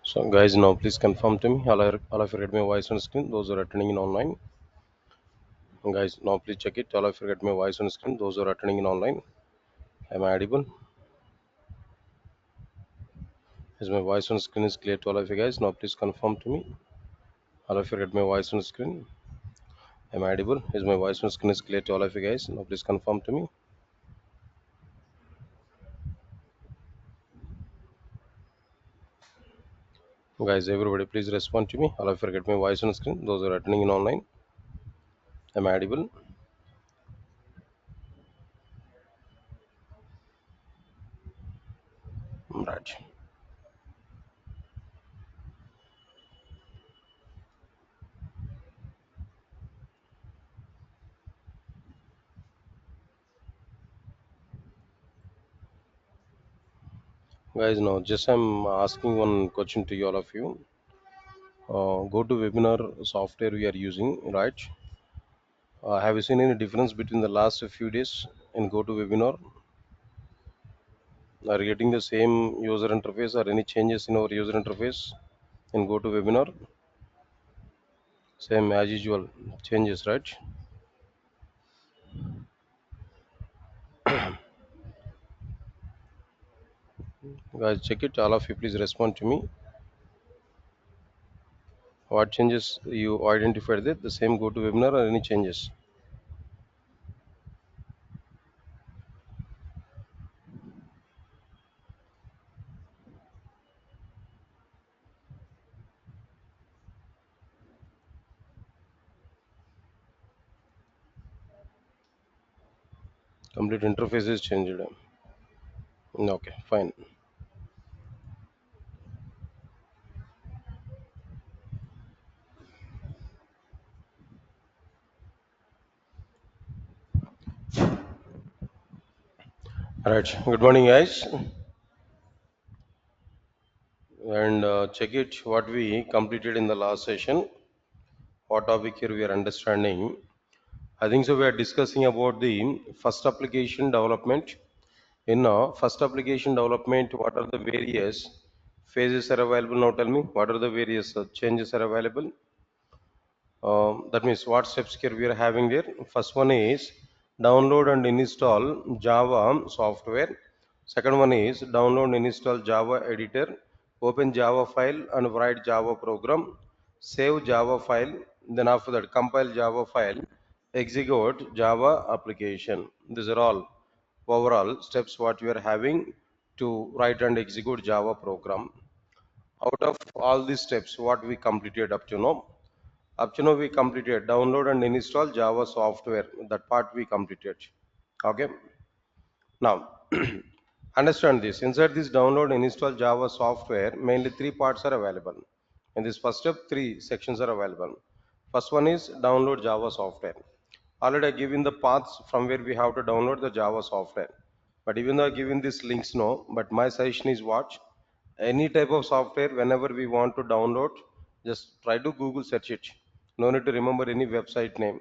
So guys, now please confirm to me. All of you read my voice on screen. Those who are attending in online. Guys, now please check it. All of you read my voice on screen. Those who are attending in online. Am I audible? Is my voice on screen is clear to all of you guys? Now please confirm to me. All of you read my voice on screen. Am I audible? Is my voice on screen is clear to all of you guys? Now please confirm to me. Guys, everybody please respond to me. All of you get my voice on screen. Those who are attending in online. Am I audible? Right. Guys, now just I'm asking one question to you all of you. Go to webinar software we are using, right? Have you seen any difference between the last few days in GoToWebinar? Are you getting the same user interface or any changes in our user interface in GoToWebinar? Same as usual, changes, right? Guys, check it. All of you, please respond to me. What changes you identified there? The same GoToWebinar or any changes? Complete interface is changed. Okay, fine. All right. Good morning, guys. And check it. What we completed in the last session. What topic here we are understanding? I think so. We are discussing about the first application development. In first application development, what are the various phases are available? Now tell me, what are the various changes are available? That means what steps here we are having there. First one is download and install Java software. Second one is download and install Java editor. Open Java file and write Java program. Save Java file. Then after that compile Java file. Execute Java application. These are all overall steps what we are having to write and execute Java program. Out of all these steps, what we completed up to now? Up to now, we completed download and install Java software. That part we completed. Okay. Now, understand this. Inside this download and install Java software, mainly three parts are available. In this first step, three sections are available. First one is download Java software. Already I given the paths from where we have to download the Java software. But even though I given these links, no. But my suggestion is what? Any type of software, whenever we want to download, just try to Google search it. No need to remember any website name.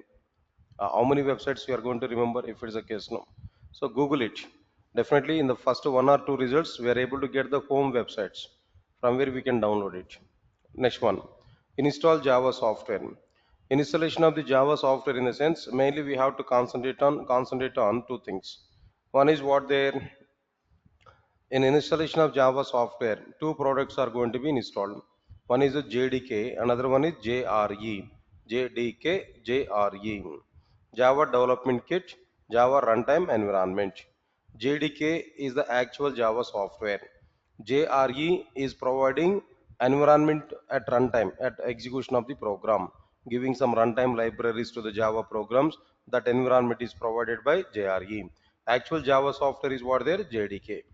How many websites you are going to remember if it's a case? No. So Google it. Definitely in the first one or two results, we are able to get the home websites from where we can download it. Next one, install Java software. Installation of the Java software, in the sense, mainly we have to concentrate on two things. One is what there in installation of Java software, two products are going to be installed. One is a JDK, another one is JRE. JDK, JRE. Java Development Kit, Java Runtime Environment. JDK is the actual Java software. JRE is providing environment at runtime, at execution of the program, giving some runtime libraries to the Java programs. That environment is provided by JRE. Actual Java software is what there? JDK.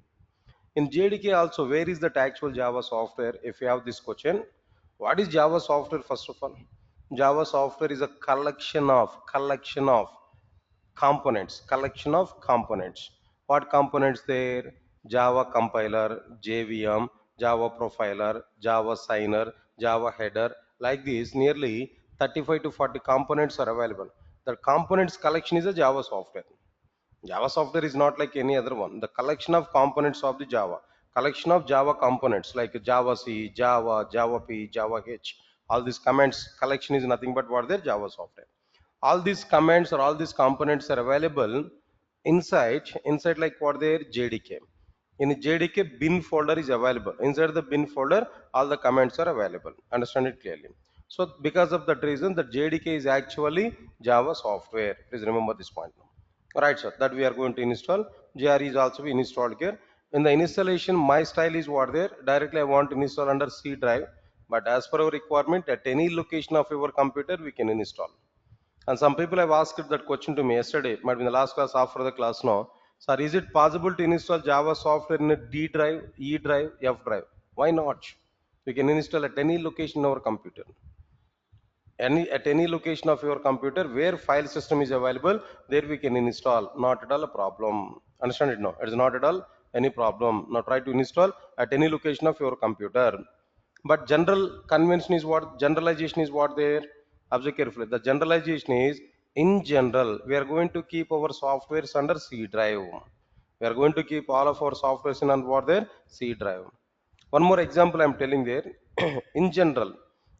In JDK also, where is that actual Java software? If you have this question, what is Java software? First of all, Java software is a collection of components. What components there? Java compiler, JVM, Java profiler, Java signer, Java header. Like this, nearly 35 to 40 components are available. The components collection is a Java software. Java software is not like any other one. The collection of components of the Java. collection of Java components like Java C, Java, Java P, Java H. All these commands collection is nothing but what their Java software. All these commands or all these components are available inside like what their JDK. In JDK bin folder is available. Inside the bin folder, all the commands are available. Understand it clearly. So because of that reason, the JDK is actually Java software. Please remember this point. Right, sir. That we are going to install. JRE is also been installed here. In the installation, my style is what there. Directly, I want to install under C drive. But as per our requirement, at any location of your computer, we can install. And some people have asked that question to me yesterday, might be in the last class, after the class now. Sir, is it possible to install Java software in a D drive, E drive, F drive? Why not? We can install at any location in our computer. At any location of your computer where file system is available, there we can install. Not at all a problem. Understand it now? It is not at all any problem. Now try to install at any location of your computer. But general convention is what? Generalization is what there? Observe carefully. The generalization is, in general, we are going to keep our softwares under C drive. We are going to keep all of our softwares in on what there? C drive. One more example I'm telling there. In general,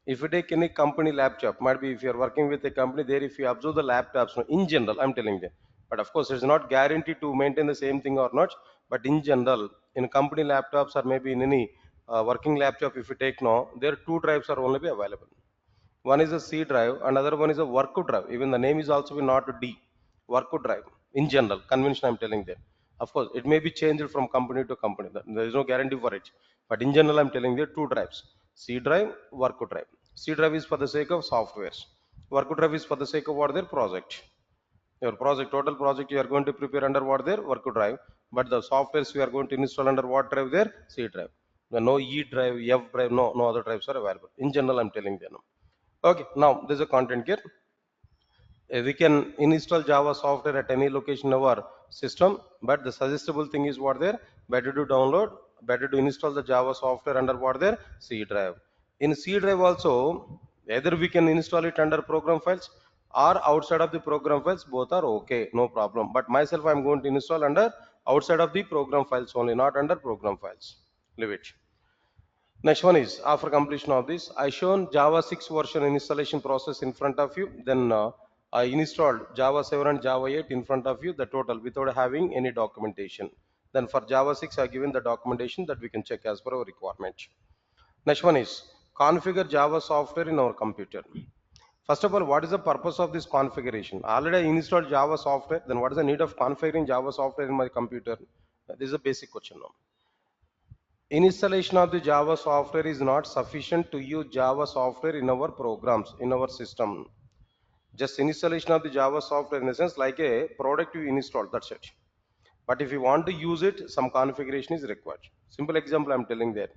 if you take any company laptop, might be if you're working with a company there, if you observe the laptops, no, in general, I'm telling them. But of course, it's not guaranteed to maintain the same thing or not. But in general, in company laptops or maybe in any working laptop, if you take now, there two drives are only be available. One is a C drive, another one is a work drive. Even the name is also not D, work drive. In general, convention I'm telling them. Of course, it may be changed from company to company. There is no guarantee for it. But in general, I'm telling you two drives: C drive, work drive. C drive is for the sake of softwares. Work drive is for the sake of what their project. Your project, total project, you are going to prepare under what their work drive. But the softwares you are going to install under what drive there? C drive. The no E drive, F drive, no other drives are available. In general, I'm telling them. Okay, now there's a content here. We can install Java software at any location of our system, but the suggestible thing is what there? Better to download, better to install the Java software under what there? C drive. In C drive also, either we can install it under program files or outside of the program files, both are okay, no problem. But myself, I'm going to install under outside of the program files only, not under program files. Leave it. Next one is after completion of this, I shown Java 6 version installation process in front of you. Then I installed Java 7 and Java 8 in front of you, the total without having any documentation. Then for Java 6, I given the documentation that we can check as per our requirement. Next one is configure Java software in our computer. First of all, what is the purpose of this configuration? Already I installed Java software. Then what is the need of configuring Java software in my computer? This is a basic question now. Installation of the Java software is not sufficient to use Java software in our programs, in our system. Just installation of the Java software in a sense like a product you install, that's it. But if you want to use it, some configuration is required. Simple example I'm telling there.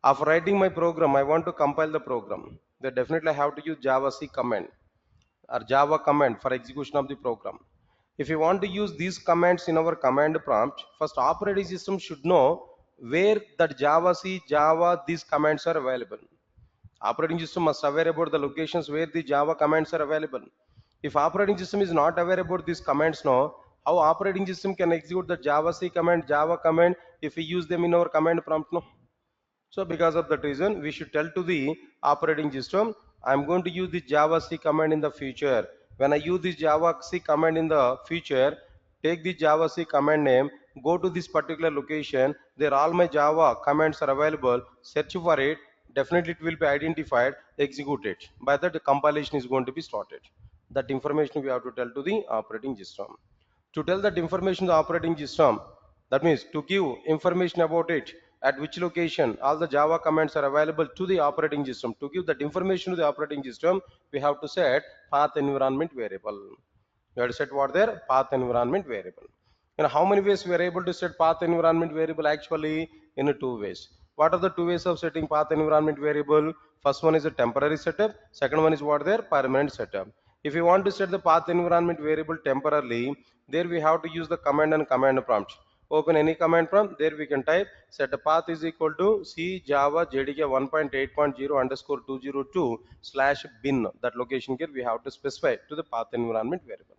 After writing my program, I want to compile the program. Then definitely I have to use Java C command or Java command for execution of the program. If you want to use these commands in our command prompt, first operating system should know where that Java C, Java, these commands are available. Operating system must aware about the locations where the Java commands are available. If operating system is not aware about these commands now, how operating system can execute the Java C command, Java command if we use them in our command prompt? No. So because of that reason, we should tell to the operating system, I'm going to use the Java C command in the future. When I use this Java C command in the future, take the Java C command name, go to this particular location, there all my Java commands are available, search for it, definitely it will be identified, execute it. By that the compilation is going to be started. That information we have to tell to the operating system. To tell that information to the operating system, that means to give information about it, at which location all the Java commands are available to the operating system. To give that information to the operating system, we have to set path environment variable. We have to set what there? Path environment variable. And how many ways we are able to set path environment variable? Actually, in two ways. What are the two ways of setting path environment variable? First one is a temporary setup. Second one is what there? Permanent setup. If you want to set the path environment variable temporarily, there we have to use the command and command prompt. Open any command prompt, there we can type set a path is equal to C Java JDK 1.8.0 underscore 202 slash bin. That location here we have to specify to the path environment variable.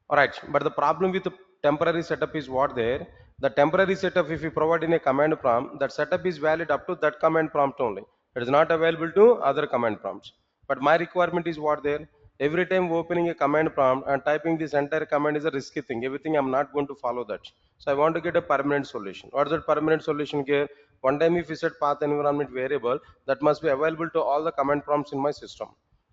Alright, but the problem with the temporary setup is what there? The temporary setup, if you provide in a command prompt, that setup is valid up to that command prompt only. It is not available to other command prompts. But my requirement is what there? Every time opening a command prompt and typing this entire command is a risky thing. Everything I'm not going to follow that. So I want to get a permanent solution. What is that permanent solution here? One time if you set path environment variable, that must be available to all the command prompts in my system.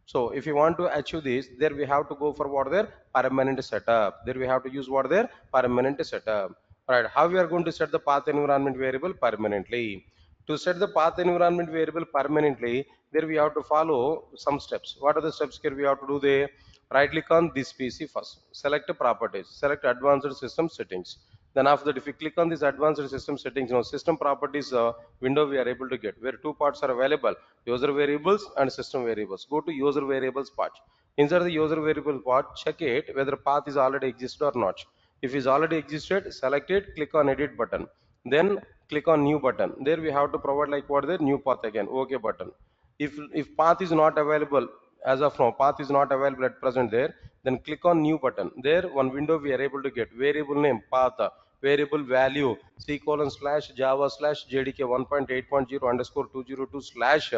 So if you want to achieve this, there we have to go for what their permanent setup. There we have to use what their permanent setup. Right? How we are going to set the path environment variable permanently? To set the path environment variable permanently, there we have to follow some steps. What are the steps here we have to do there? Right click on this PC first. Select properties. Select advanced system settings. Then after that, if you click on this advanced system settings, system properties window we are able to get where two parts are available: user variables and system variables. Go to user variables part. Inside the user variable part, check it whether path is already existed or not. If it's already existed, select it, click on edit button. Then click on new button. There we have to provide like what the new path again, OK button. If path is not available as of now, path is not available at present there, then click on new button. There one window we are able to get variable name, path, variable value, c colon slash java slash jdk 1.8.0 underscore 202 slash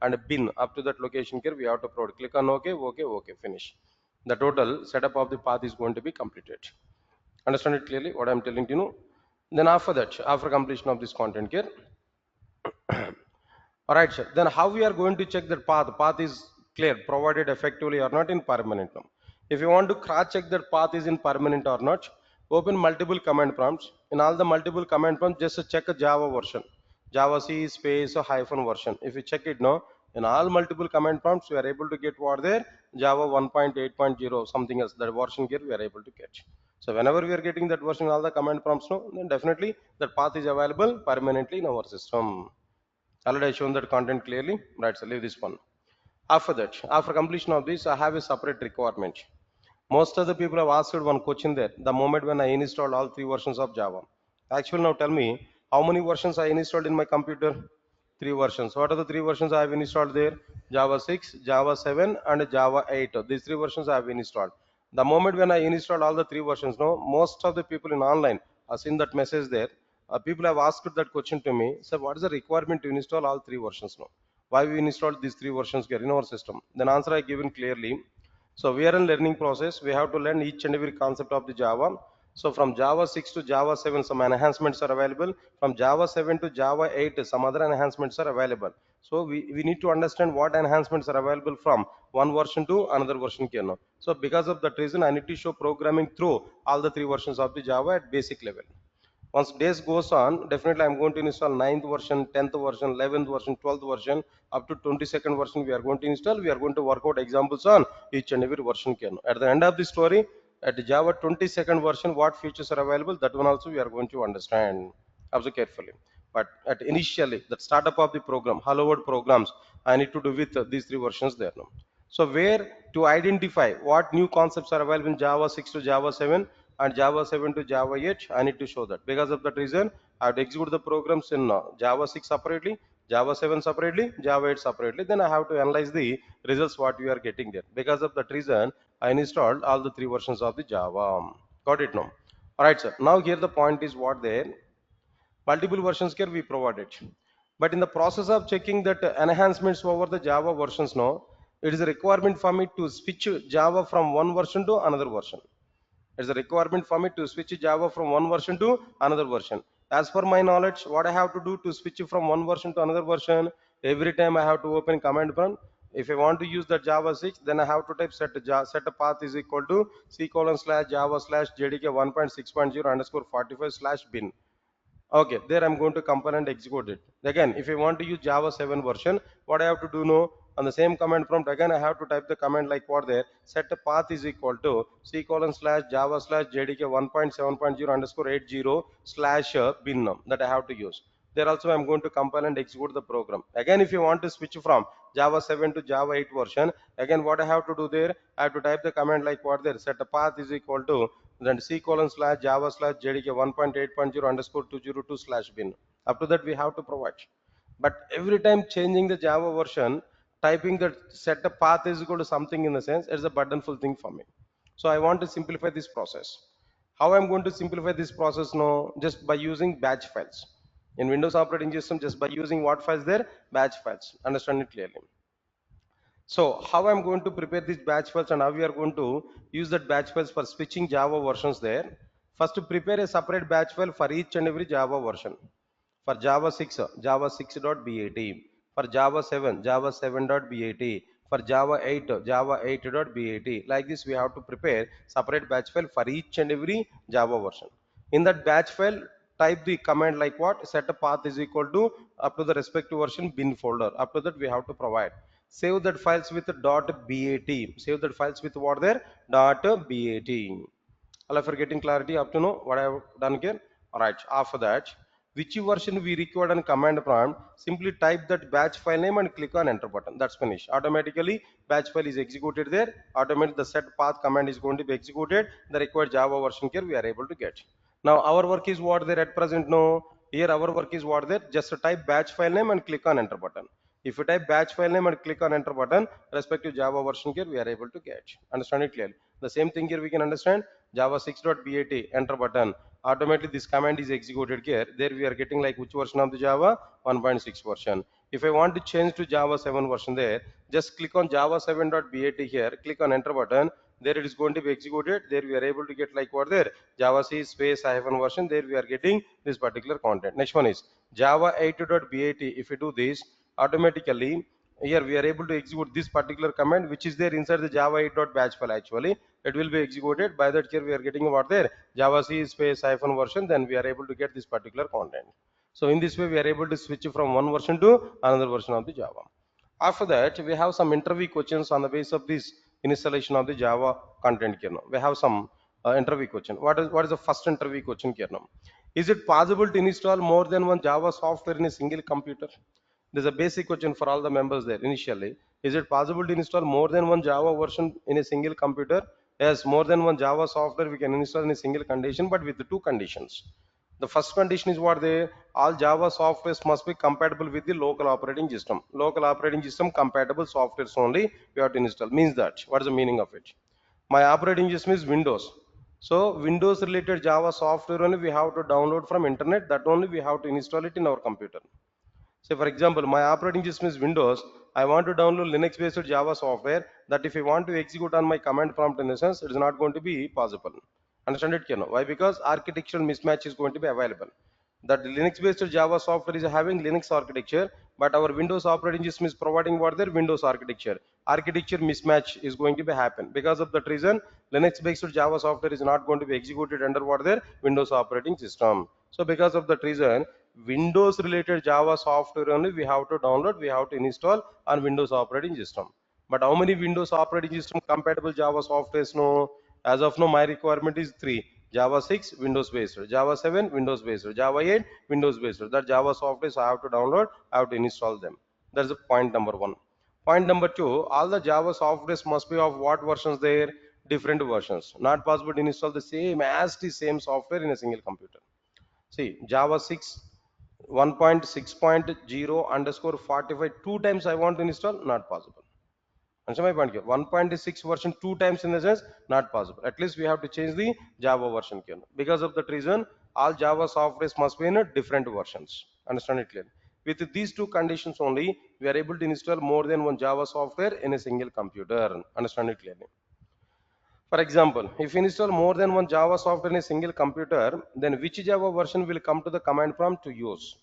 and bin up to that location here we have to provide. Click on OK, OK, OK, finish. The total setup of the path is going to be completed. Understand it clearly what I'm telling you? Then after that, after completion of this content here, all right, sir. Then how we are going to check that path? Path is clear, provided effectively or not in permanent. Now, if you want to cross check that path is in permanent or not, open multiple command prompts. In all the multiple command prompts, just check a Java version. Java C space or hyphen version. If you check it now, in all multiple command prompts, we are able to get what there Java 1.8.0 something else. That version here we are able to get. So whenever we are getting that version, all the command prompts, no, then definitely that path is available permanently in our system. Already I shown that content clearly. Right, so leave this one. After that, after completion of this, I have a separate requirement. Most of the people have asked one question there. The moment when I installed all three versions of Java. Actually, now tell me how many versions I installed in my computer? Three versions. What are the three versions I have installed there? Java 6, Java 7, and Java 8. These three versions I have installed. The moment when I installed all the three versions, no, most of the people in online have seen that message there. People have asked that question to me. So, what is the requirement to install all three versions now? Why we installed these three versions here in our system? Then answer I given clearly. So we are in learning process. We have to learn each and every concept of the Java. So from Java 6 to Java 7, some enhancements are available. From Java 7 to Java 8, some other enhancements are available. So we need to understand what enhancements are available from one version to another version here now. So because of that reason, I need to show programming through all the three versions of the Java at basic level. Once days goes on, definitely I'm going to install 9th version, 10th version, 11th version, 12th version, up to 22nd version we are going to install. We are going to work out examples on each and every version. At the end of the story, at the Java 22nd version, what features are available, that one also we are going to understand. Observe carefully. But at initially, the startup of the program, hello world programs, I need to do with these three versions there now. So where to identify what new concepts are available in Java 6 to Java 7 and Java 7 to Java 8, I need to show that. Because of that reason, I have to execute the programs in Java 6 separately, Java 7 separately, Java 8 separately. Then I have to analyze the results what we are getting there. Because of that reason, I installed all the three versions of the Java. Got it now? All right, sir. Now here the point is what there. Multiple versions here we provided. But in the process of checking that enhancements over the Java versions now, it is a requirement for me to switch Java from one version to another version. It's a requirement for me to switch Java from one version to another version. As per my knowledge, what I have to do to switch from one version to another version, every time I have to open command prompt. If I want to use the Java 6, then I have to type set a path is equal to c colon slash java slash jdk 1.6.0 underscore 45 slash bin. Okay, there I'm going to compile and execute it. Again, if I want to use Java 7 version, what I have to do now, on the same command prompt, again I have to type the command like what there, set a path is equal to c colon slash java slash jdk 1.7.0 underscore 80 slash bin num that I have to use. There also I'm going to compile and execute the program. Again, if you want to switch from Java 7 to Java 8 version, again what I have to do there, I have to type the command like what there, set a path is equal to then c colon slash java slash jdk 1.8.0 underscore 202 slash bin. Up to that we have to provide. But every time changing the Java version, typing that set a path is equal to something in the sense, it's a burdenful thing for me. So I want to simplify this process. How I'm going to simplify this process now? Just by using batch files. In Windows operating system, just by using what files there? Batch files. Understand it clearly. So how I'm going to prepare these batch files and how we are going to use that batch files for switching Java versions there. First, to prepare a separate batch file for each and every Java version. For Java 6, Java 6.bat. For Java 7, Java 7.bat. For Java 8, Java 8.bat. Like this, we have to prepare separate batch file for each and every Java version. In that batch file, type the command like what? Set a path is equal to up to the respective version bin folder. Up to that, we have to provide. Save that files with .bat. Save that files with what there? .bat. All of you getting clarity up to know what I have done here? Alright, after that, which version we required on command prompt, simply type that batch file name and click on enter button. That's finished. Automatically, batch file is executed there. Automatically, the set path command is going to be executed. The required Java version here we are able to get. Now, our work is what there at present? No. Here, our work is what there? Just type batch file name and click on enter button. If you type batch file name and click on enter button, respective Java version here we are able to get. Understand it clearly? The same thing here we can understand. Java 6.bat enter button. Automatically this command is executed here. There we are getting like which version of the Java? 1.6 version. If I want to change to Java 7 version there, just click on Java 7.bat here. Click on enter button. There it is going to be executed. There we are able to get like what there? Java C space hyphen version. There we are getting this particular content. Next one is Java 8.bat. If you do this, automatically here we are able to execute this particular command which is there inside the java 8.batch file. Actually it will be executed. By that here we are getting what there? Java C space hyphen version. Then we are able to get this particular content. So in this way we are able to switch from one version to another version of the Java. After that, we have some interview questions on the basis of this installation of the Java content here now. We have some interview question. What is the first interview question here now? Is it possible to install more than one Java software in a single computer? There's a basic question for all the members there initially. Is it possible to install more than one Java version in a single computer? Yes, more than one Java software we can install in a single condition, but with the two conditions. The first condition is what they all Java softwares must be compatible with the local operating system. Local operating system compatible softwares only we have to install. Means that what is the meaning of it? My operating system is Windows. So Windows related Java software only we have to download from internet. That only we have to install it in our computer. Say for example, my operating system is Windows. I want to download Linux based Java software that if I want to execute on my command prompt in essence, it is not going to be possible. Understand it, Keno? Why? Because architectural mismatch is going to be available. That Linux based Java software is having Linux architecture, but our Windows operating system is providing what their Windows architecture. Architecture mismatch is going to be happen. Because of that reason, Linux based Java software is not going to be executed under what their Windows operating system. So because of that reason, Windows related Java software only we have to download, we have to install on Windows operating system. But how many Windows operating system compatible Java softwares? No. As of now, my requirement is 3. Java 6 Windows based, Java 7 Windows based, Java 8 Windows based. That Java softwares I have to download, I have to install them. That's the point number 1. Point number 2, all the Java softwares must be of what versions there? Different versions. Not possible to install the same software in a single computer. See, Java 6 1.6.0 underscore 45 two times I want to install, not possible. Understand my point here? 1.6 version two times in the sense, not possible. At least we have to change the Java version here. Because of that reason, all Java softwares must be in a different versions. Understand it clearly? With these two conditions only, we are able to install more than one Java software in a single computer. Understand it clearly? For example, if you install more than one Java software in a single computer, then which Java version will come to the command prompt to use?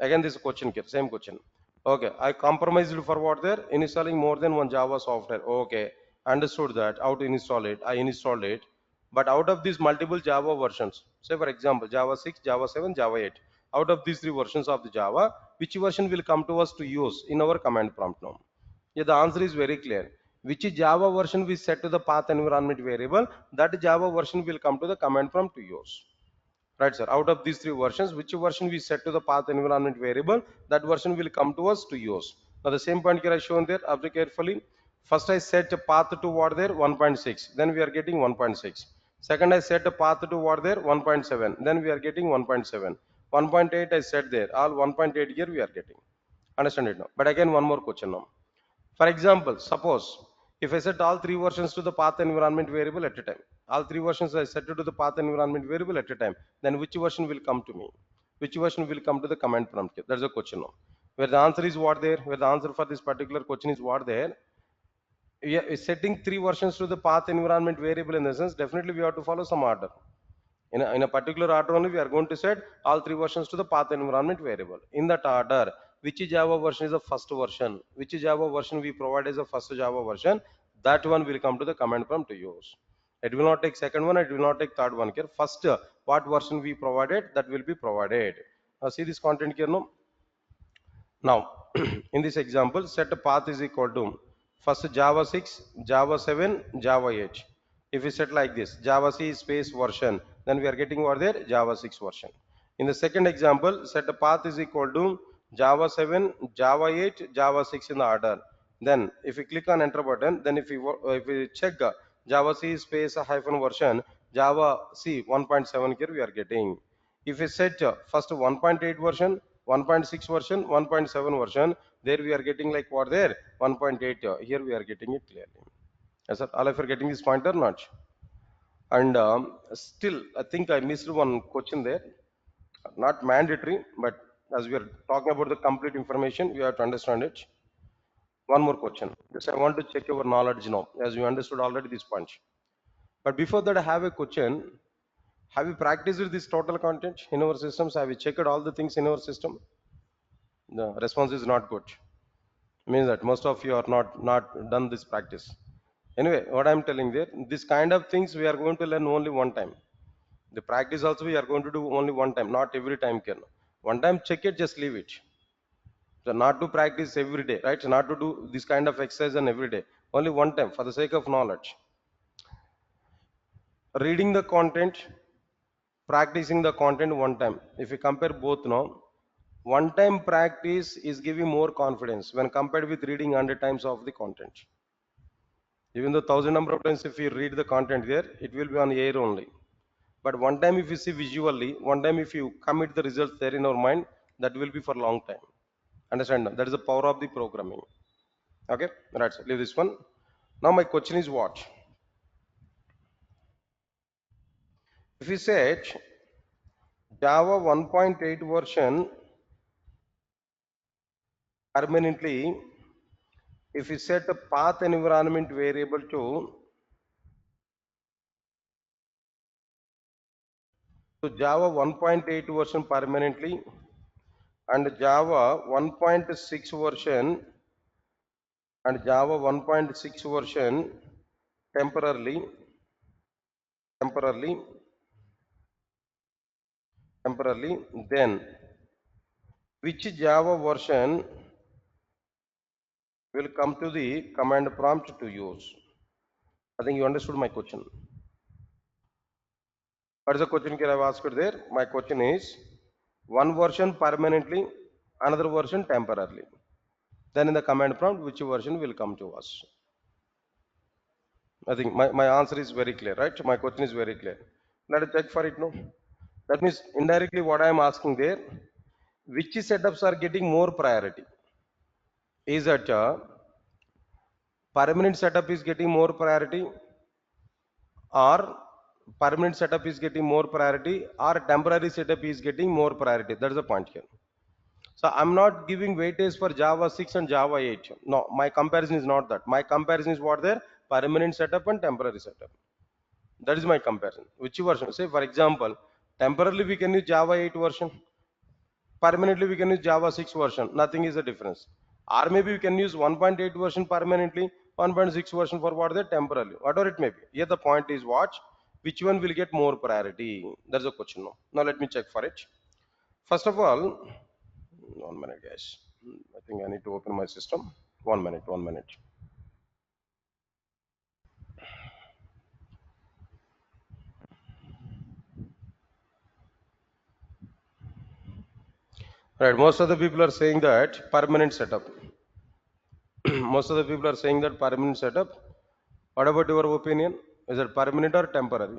Again, this question here, same question. Okay, I compromised for what there? Installing more than one Java software. Okay, understood that. How to install it? I installed it. But out of these multiple Java versions, say for example, Java 6, Java 7, Java 8. Out of these three versions of the Java, which version will come to us to use in our command prompt now? Yeah, the answer is very clear. Which Java version we set to the path environment variable, that Java version will come to the command prompt to use. Right, sir. Out of these three versions, which version we set to the path environment variable, that version will come to us to use. Now the same point here I shown there. Observe carefully. First I set a path to what there 1.6. Then we are getting 1.6. Second I set a path to what there 1.7. Then we are getting 1.7. 1.8 I set there. All 1.8 here we are getting. Understand it now. But again one more question now. For example, suppose If I set all three versions to the path environment variable at a time, all three versions I set it to the path environment variable at a time, then which version will come to me? Which version will come to the command prompt? That's a question now. Where the answer is what there, where the answer for this particular question is what there. Yeah, setting three versions to the path environment variable in the sense, definitely we have to follow some order. In a particular order only, we are going to set all three versions to the path environment variable. In that order, which Java version is the first version, which Java version we provide as the first Java version, that one will come to the command prompt to use. It will not take second one, it will not take third one here. First, what version we provided, that will be provided. See this content here, no? Now, in this example, set a path is equal to first Java 6, Java 7, Java 8. If we set like this, Java C space version, then we are getting what there? Java 6 version. In the second example, set a path is equal to Java 7, Java 8, Java 6 in the order. Then, if we click on enter button, then if we check Java C space hyphen version, Java C 1.7 here we are getting. If we set first 1.8 version, 1.6 version, 1.7 version, there we are getting like what there? 1.8. Here we are getting it clearly. Yes, sir. All of you are getting this point or not? And still, I think I missed one question there. Not mandatory, but as we are talking about the complete information, we have to understand it. One more question. Yes, I want to check your knowledge now, as you understood already this punch. But before that, I have a question. Have you practiced this total content in our systems? Have you checked all the things in our system? The response is not good. Means that most of you are not done this practice. Anyway, what I'm telling there, this kind of things we are going to learn only one time. The practice also we are going to do only one time, not every time can. One time check it, just leave it. So not to practice every day, right? Not to do this kind of exercise and every day. Only one time for the sake of knowledge. Reading the content, practicing the content one time. If you compare both now, one time practice is giving more confidence when compared with reading 100 times of the content. Even though thousand number of times if you read the content there, it will be on air only. But one time if you see visually, one time if you commit the results there in our mind, that will be for long time. Understand? That is the power of the programming. Okay, right. So leave this one. Now my question is what? If you said Java 1.8 version permanently, if you set a path environment variable to Java 1.8 version permanently and Java 1.6 version and Java 1.6 version temporarily, temporarily, temporarily, then which Java version will come to the command prompt to use? I think you understood my question. What is the question I have asked there? My question is one version permanently, another version temporarily. Then in the command prompt, which version will come to us? I think my answer is very clear, right? My question is very clear. Let us check for it now. That means indirectly what I am asking there, which setups are getting more priority? Is that permanent setup is getting more priority or permanent setup is getting more priority or temporary setup is getting more priority? That's the point here. So I'm not giving weightage for Java 6 and Java 8. No, my comparison is not that. My comparison is what there? Permanent setup and temporary setup. That is my comparison. Which version? Say for example, temporarily we can use Java 8 version. Permanently we can use Java 6 version. Nothing is the difference. Or maybe we can use 1.8 version permanently, 1.6 version for what they temporarily. Whatever it may be. Here the point is what? Which one will get more priority? That's the question now. Now let me check for it. First of all, 1 minute guys. I think I need to open my system. 1 minute, 1 minute. Right, most of the people are saying that permanent setup. Most of the people are saying that permanent setup. What about your opinion? Is it permanent or temporary?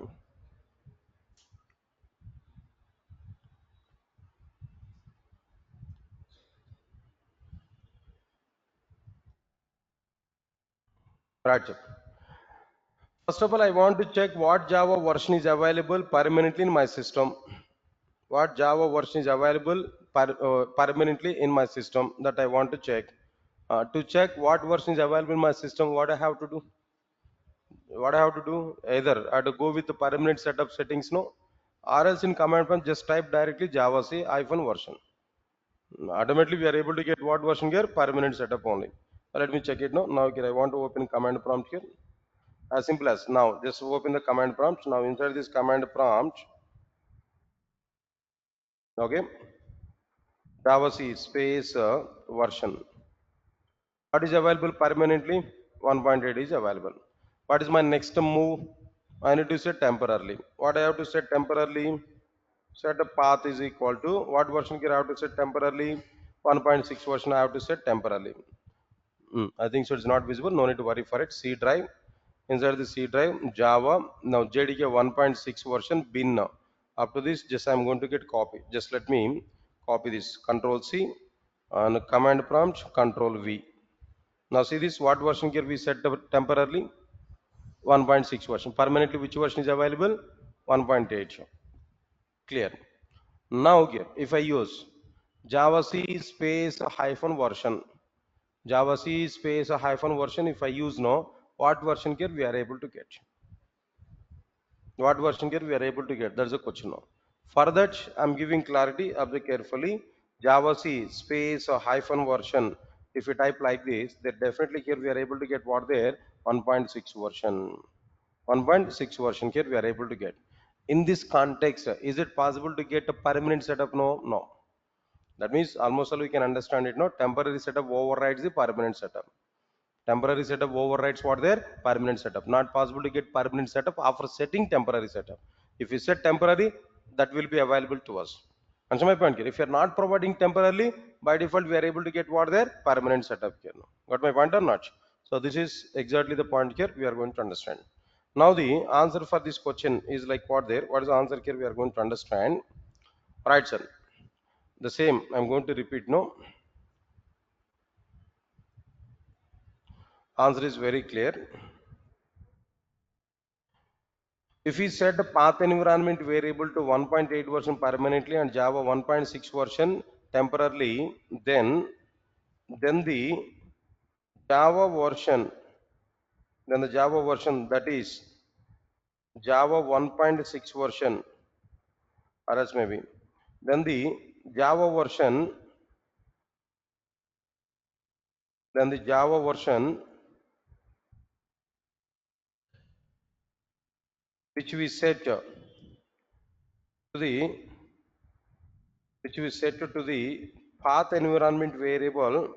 Right, sir. First of all, I want to check what Java version is available permanently in my system. What Java version is available permanently in my system, that I want to check. To check what version is available in my system, what I have to do? What I have to do? Either I have to go with the permanent setup settings, no, or else in command prompt just type directly Java say hyphen version. Automatically we are able to get what version here? Permanent setup only. Let me check it now. Now here I want to open command prompt here. As simple as now, just open the command prompt. Now inside this command prompt, okay, Java C space version. What is available permanently? 1.8 is available. What is my next move? I need to set temporarily. What I have to set temporarily? Set a path is equal to what version here I have to set temporarily? 1.6 version I have to set temporarily. I think so. It's not visible. No need to worry for it. C drive. Inside the C drive, Java. Now JDK 1.6 version bin. Up to this, just I'm going to get copy. Just let me copy this. Control C and command prompt. Control V. Now see this. What version here we set temporarily? 1.6 version. Permanently, which version is available? 1.8. Clear. Now here, if I use Java C space hyphen version. Java C space a hyphen version. If I use no, what version here we are able to get? What version here we are able to get? That's the question now. For that, I'm giving clarity. Observe carefully. Java C space a hyphen version. If you type like this, then definitely here we are able to get what there 1.6 version. 1.6 version here we are able to get. In this context, is it possible to get a permanent setup? No, no. That means almost all we can understand it. No, temporary setup overrides the permanent setup. Temporary setup overrides what their permanent setup. Not possible to get permanent setup after setting temporary setup. If you set temporary, that will be available to us. Answer my point here. If you are not providing temporarily, by default we are able to get what their permanent setup here. Got my point or not? So this is exactly the point here we are going to understand. Now the answer for this question is like what there. What is the answer here we are going to understand? Right, sir. The same. I'm going to repeat. No. Answer is very clear. If we set the path environment variable to 1.8 version permanently and Java 1.6 version temporarily, then Java version, the Java version, that is Java 1.6 version, or else maybe, then the Java version, then the Java version which we set to the path environment variable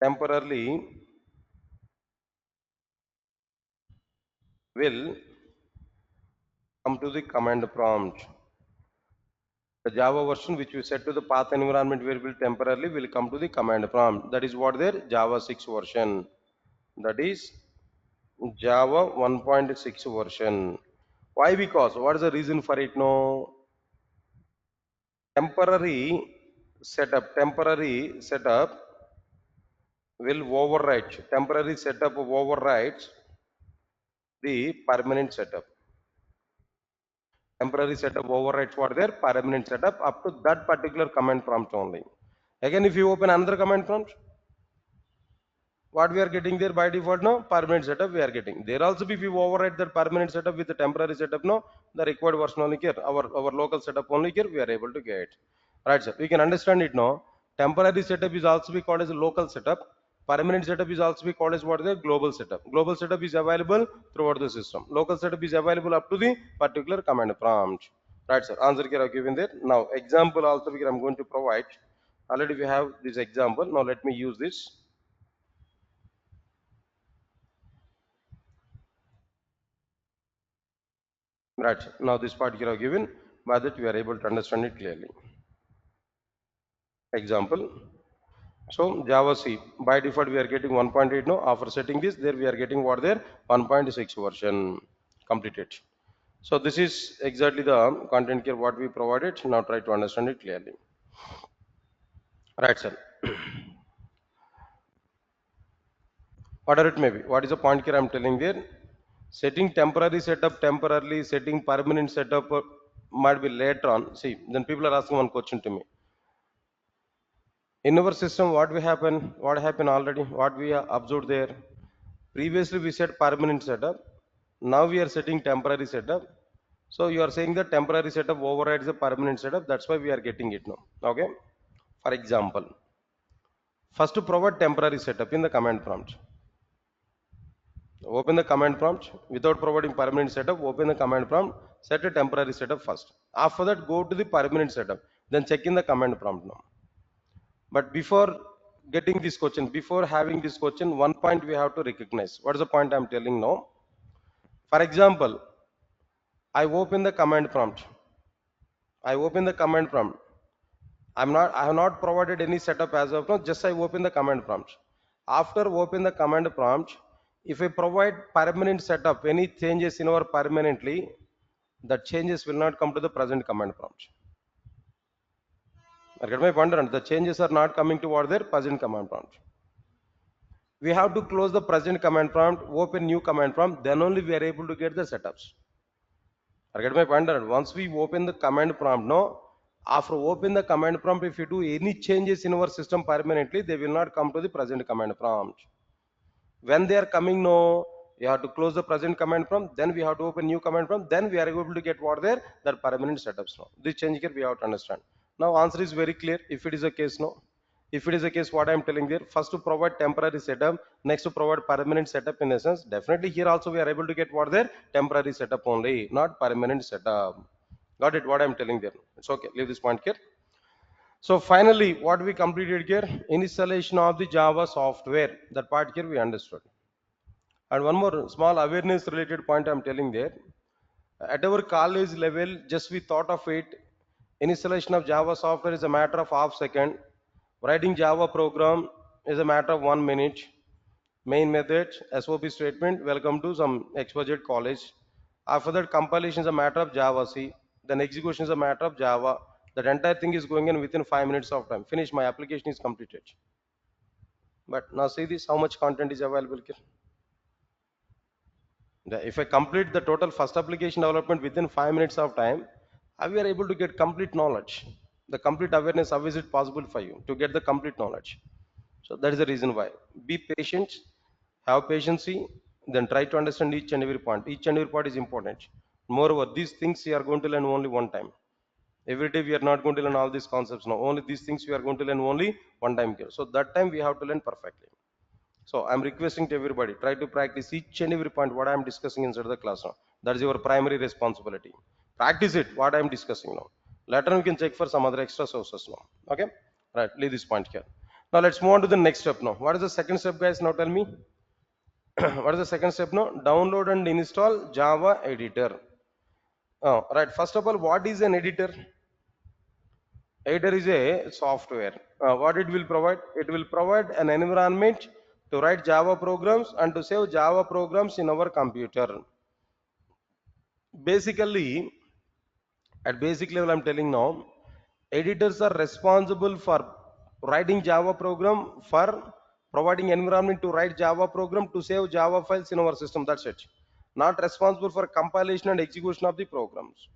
temporarily will come to the command prompt. The Java version which we set to the path environment variable temporarily will come to the command prompt. That is what their Java 6 version. That is Java 1.6 version. Why? Because what is the reason for it? No, temporary setup will overwrite. Temporary setup overrides the permanent setup. Temporary setup overrides what their permanent setup up to that particular command prompt only. Again, if you open another command prompt, what we are getting there by default? No, permanent setup we are getting there. Also, if you override that permanent setup with the temporary setup, no, the required version only here, our local setup only here we are able to get. Right, sir, we can understand it now. Temporary setup is also be called as a local setup. Permanent setup is also be called as what is the global setup. Global setup is available throughout the system. Local setup is available up to the particular command prompt. Right, sir, answer here I given there. Now example also here I'm going to provide. Already we have this example. Now let me use this. Right. Now this part here are given, by that we are able to understand it clearly. Example. So Java C, by default we are getting 1.8 now. After setting this, there we are getting what there 1.6 version completed. So this is exactly the content here what we provided. Now try to understand it clearly. Right, sir. whatever it may be. What is the point here I'm telling there? Setting temporary setup temporarily, setting permanent setup might be later on. See, then people are asking one question to me. In our system, what happened already, what we have observed there. Previously, we set permanent setup. Now we are setting temporary setup. So you are saying that temporary setup overrides the permanent setup. That's why we are getting it now. Okay. For example, first to provide temporary setup in the command prompt. Open the command prompt without providing permanent setup. Open the command prompt. Set a temporary setup first. After that, go to the permanent setup. Then check in the command prompt now. But before getting this question, before having this question, one point we have to recognize. What is the point I'm telling now? For example, I open the command prompt. I open the command prompt. I have not provided any setup as of now, just I open the command prompt. After open the command prompt, if I provide permanent setup, any changes in our permanently, the changes will not come to the present command prompt. I get my point, and the changes are not coming toward their present command prompt. We have to close the present command prompt, open new command prompt, then only we are able to get the setups. I get my point. Once we open the command prompt, no, after open the command prompt, if you do any changes in our system permanently, they will not come to the present command prompt. When they are coming, no, you have to close the present command prompt, then we have to open new command prompt, then we are able to get what there, that permanent setups. No, this change here we have to understand. Now answer is very clear. If it is a case, no. If it is a case, what I am telling there, first to provide temporary setup, next to provide permanent setup in essence. Definitely here also we are able to get what there, temporary setup only, not permanent setup. Got it? What I am telling there. It's okay. Leave this point here. So finally, what we completed here, installation of the Java software. That part here we understood. And one more small awareness related point I'm telling there. At our college level, just we thought of it, installation of Java software is a matter of half second. Writing Java program is a matter of 1 minute. Main method, SOP statement, welcome to some XYZ college. After that, compilation is a matter of Java C. Then execution is a matter of Java. That entire thing is going in within 5 minutes of time. Finish, my application is completed. But now see this, how much content is available here. If I complete the total first application development within 5 minutes of time, we are able to get complete knowledge. The complete awareness, how is it possible for you to get the complete knowledge? So that is the reason why. Be patient, have patience, then try to understand each and every point. Each and every point is important. Moreover, these things you are going to learn only one time. Every day we are not going to learn all these concepts now. Only these things we are going to learn only one time here. So that time we have to learn perfectly. So I'm requesting to everybody, try to practice each and every point what I'm discussing inside the class now. That is your primary responsibility. Practice it, what I'm discussing now. Later on we can check for some other extra sources now. Okay? Right, leave this point here. Now let's move on to the next step now. What is the second step, guys? Now tell me. What is the second step now? Download and install Java editor. Oh, right. First of all, what is an editor? Editor is a software. What it will provide? It will provide an environment to write Java programs and to save Java programs in our computer. Basically, at basic level, I'm telling now, editors are responsible for writing Java program, for providing environment to write Java program to save Java files in our system. That's it. Not responsible for compilation and execution of the programs.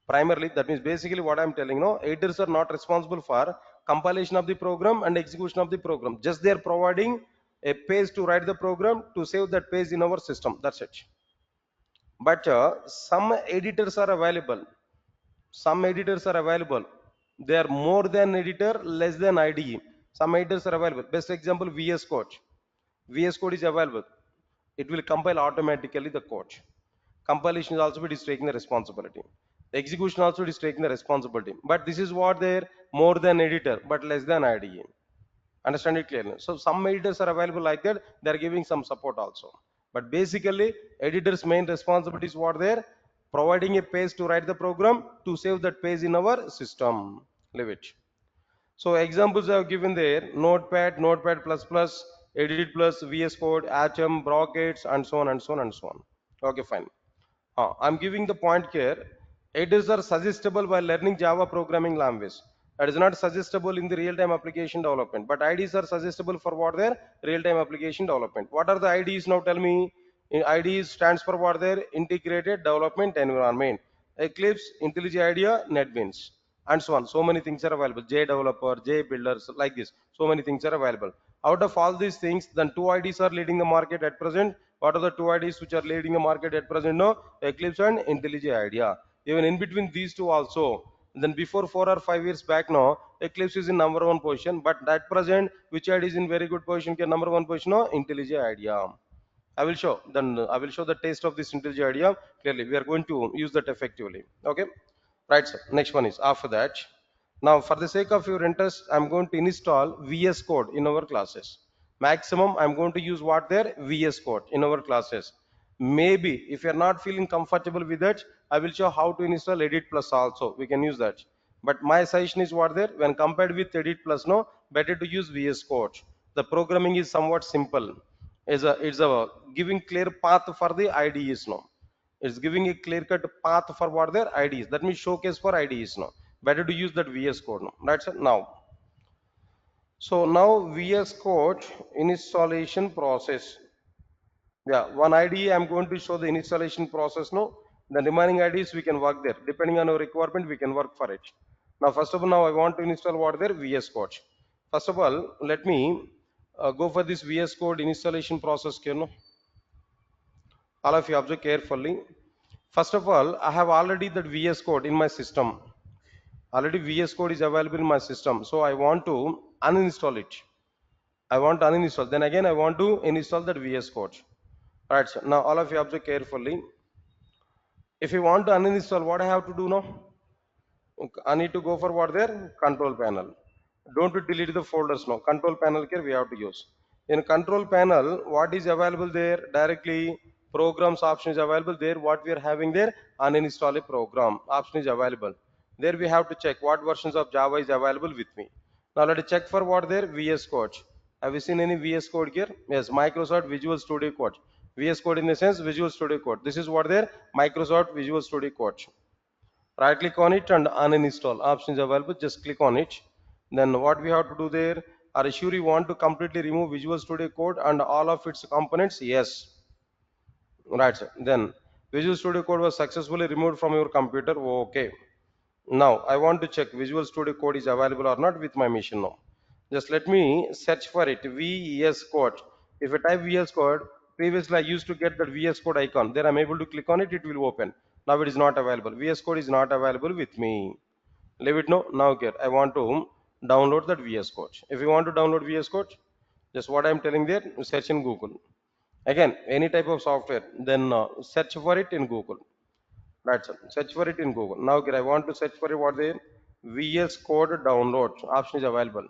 Primarily, that means basically what I'm telling now, editors are not responsible for compilation of the program and execution of the program. Just they are providing a page to write the program to save that page in our system. That's it. But some editors are available. Some editors are available. They are more than editor, less than IDE. Some editors are available. Best example, VS Code. VS Code is available. It will compile automatically the code. Compilation is also it is taking the responsibility. The execution also it is taking the responsibility. But this is what they're more than editor, but less than IDE. Understand it clearly. So some editors are available like that. They are giving some support also. But basically, editor's main responsibility is what they're providing a page to write the program to save that page in our system. Leave it. So examples I have given there: Notepad, Notepad++, Edit Plus, VS Code, Atom, Brackets, and so on and so on and so on. Okay, fine. I'm giving the point here. Editors are suggestible while learning Java programming language. That is not suggestible in the real-time application development, but IDs are suggestible for what their real-time application development. What are the IDs now? Tell me. IDs stands for what their integrated development environment. Eclipse, IntelliJ IDEA, NetBeans, and so on. So many things are available. J developer, J builders, like this. So many things are available. Out of all these things, then two IDs are leading the market at present. What are the two IDs which are leading the market at present? No, Eclipse and IntelliJ IDEA. Even in between these two also, then before 4 or 5 years back now, Eclipse is in number one position. But at present, which ID is in very good position? Number one position, no, IntelliJ IDEA. I will show. Then I will show the taste of this IntelliJ IDEA clearly. We are going to use that effectively. Okay. Right, sir. Next one is after that. Now, for the sake of your interest, I'm going to install VS Code in our classes. Maximum, I'm going to use what there? VS Code in our classes. Maybe if you're not feeling comfortable with that, I will show how to install Edit Plus also. We can use that. But my suggestion is what there? When compared with Edit Plus, no, better to use VS Code. The programming is somewhat simple. It's a giving clear path for the IDEs now. It's giving a clear cut path for what their IDs. That means showcase for IDs now. Better to use that VS Code now. That's it now. So now VS Code installation process. Yeah, one IDE I'm going to show the installation process now. The remaining IDs we can work there. Depending on our requirement, we can work for it. Now, first of all, now I want to install what there VS Code. First of all, let me go for this VS Code installation process. All of you observe carefully. First of all, I have already that VS Code in my system. Already VS Code is available in my system. So I want to uninstall it. I want to uninstall. Then again, I want to install that VS Code. Right. So now all of you observe carefully. If you want to uninstall, what I have to do now? Okay, I need to go for what there? Control panel. Don't delete the folders now. Control panel here we have to use. In control panel, what is available there? Directly programs option is available there. What we are having there? Uninstall a program option is available. There we have to check what versions of Java is available with me. Now let us check for what there? VS Code. Have you seen any VS Code here? Yes, Microsoft Visual Studio Code. VS Code in the sense Visual Studio Code. This is what there? Microsoft Visual Studio Code. Right click on it and uninstall options available. Just click on it. Then what we have to do there? Are you sure you want to completely remove Visual Studio Code and all of its components? Yes. Right, sir. Then Visual Studio Code was successfully removed from your computer. Okay. Now I want to check Visual Studio Code is available or not with my machine now. Just let me search for it. VS Code. If I type VS Code, previously I used to get that VS Code icon. There I'm able to click on it, it will open. Now it is not available. VS Code is not available with me. Leave it no. Now here I want to download that VS Code. If you want to download VS Code, just what I'm telling there, search in Google. Again, any type of software, then search for it in Google. That's it. Search for it in Google. Now here I want to search for it what the VS Code download option is available.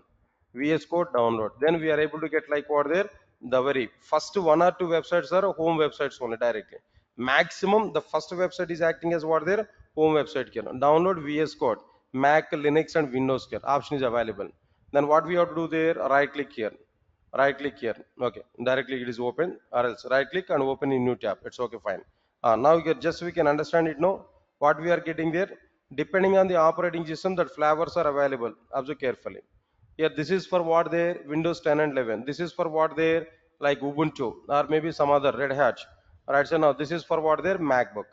VS Code download. Then we are able to get like what there the very first one or two websites are home websites only directly. Maximum the first website is acting as what there home website here. Download VS Code. Mac, Linux and Windows here. Option is available. Then what we have to do there? Right click here. Right click here. Okay. Directly it is open or else right click and open in new tab. It's okay fine. Now here just we can understand it now what we are getting there depending on the operating system that flavors are available. Observe carefully. Here this is for what there Windows 10 and 11. This is for what there like Ubuntu or maybe some other Red Hat. Right. So now this is for what there MacBook.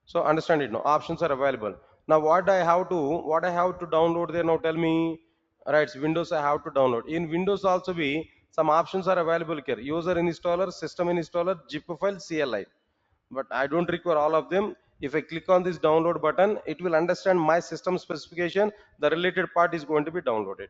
So understand it now. Options are available. Now what I have to download there now tell me. Right. So Windows I have to download. In Windows also be some options are available here. User installer, system installer, zip file, CLI, but I don't require all of them. If I click on this download button, it will understand my system specification. The related part is going to be downloaded.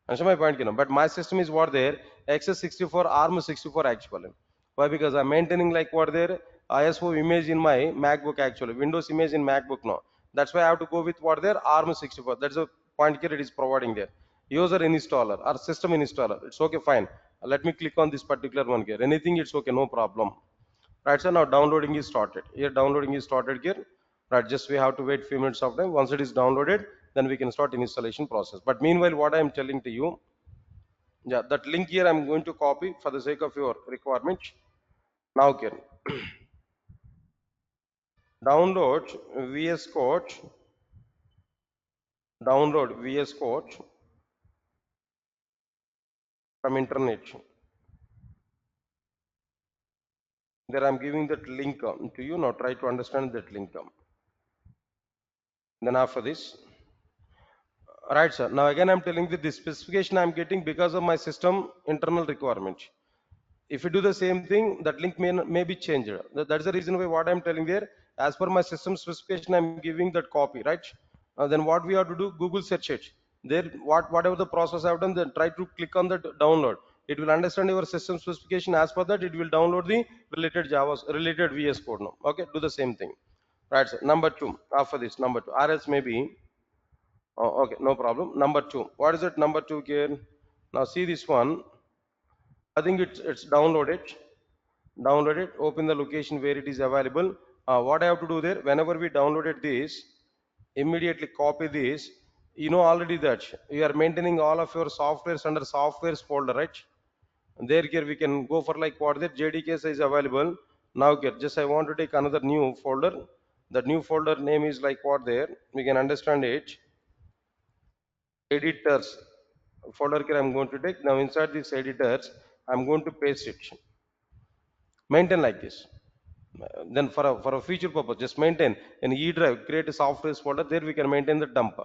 Understand my point, But my system is what there XS64 ARM 64 actually. Why? Because I'm maintaining like what there ISO image in my MacBook actually. Windows image in MacBook now. That's why I have to go with what there ARM 64. That's the point here it is providing there. User installer or system installer. It's okay, fine. Let me click on this particular one here. Anything it's okay, no problem. Right, so now downloading is started. Here downloading is started here. Right, just we have to wait few minutes of time. Once it is downloaded, then we can start installation process. But meanwhile, what I am telling to you, yeah, that link here I'm going to copy for the sake of your requirement. Now here, download VS Code download VS Code from internet. There I'm giving that link to you. Now try to understand that link. Then after this, right, sir. Now again, I'm telling that this specification I'm getting because of my system internal requirement. If you do the same thing, that link may be changed. That's the reason why what I'm telling there. As per my system specification, I'm giving that copy, right? Then what we have to do, Google search it. There, whatever the process I've done, then try to click on that download. It will understand your system specification. As per that, it will download the related Java, related VS Code now. Okay, do the same thing. Right, sir. Number two, after this, number two. RS maybe. Oh, okay, no problem. Number two. What is it? Number two here. Now see this one. I think it's downloaded. Download it. Open the location where it is available. What I have to do there? Whenever we downloaded this, immediately copy this. You know already that you are maintaining all of your softwares under softwares folder, right? And there here we can go for like what that JDK is available. Now here just I want to take another new folder. That new folder name is like what there. We can understand it. Editors folder here I'm going to take. Now inside these editors I'm going to paste it. Maintain like this. Then for a future purpose just maintain in E drive, create a software folder. There we can maintain the dump.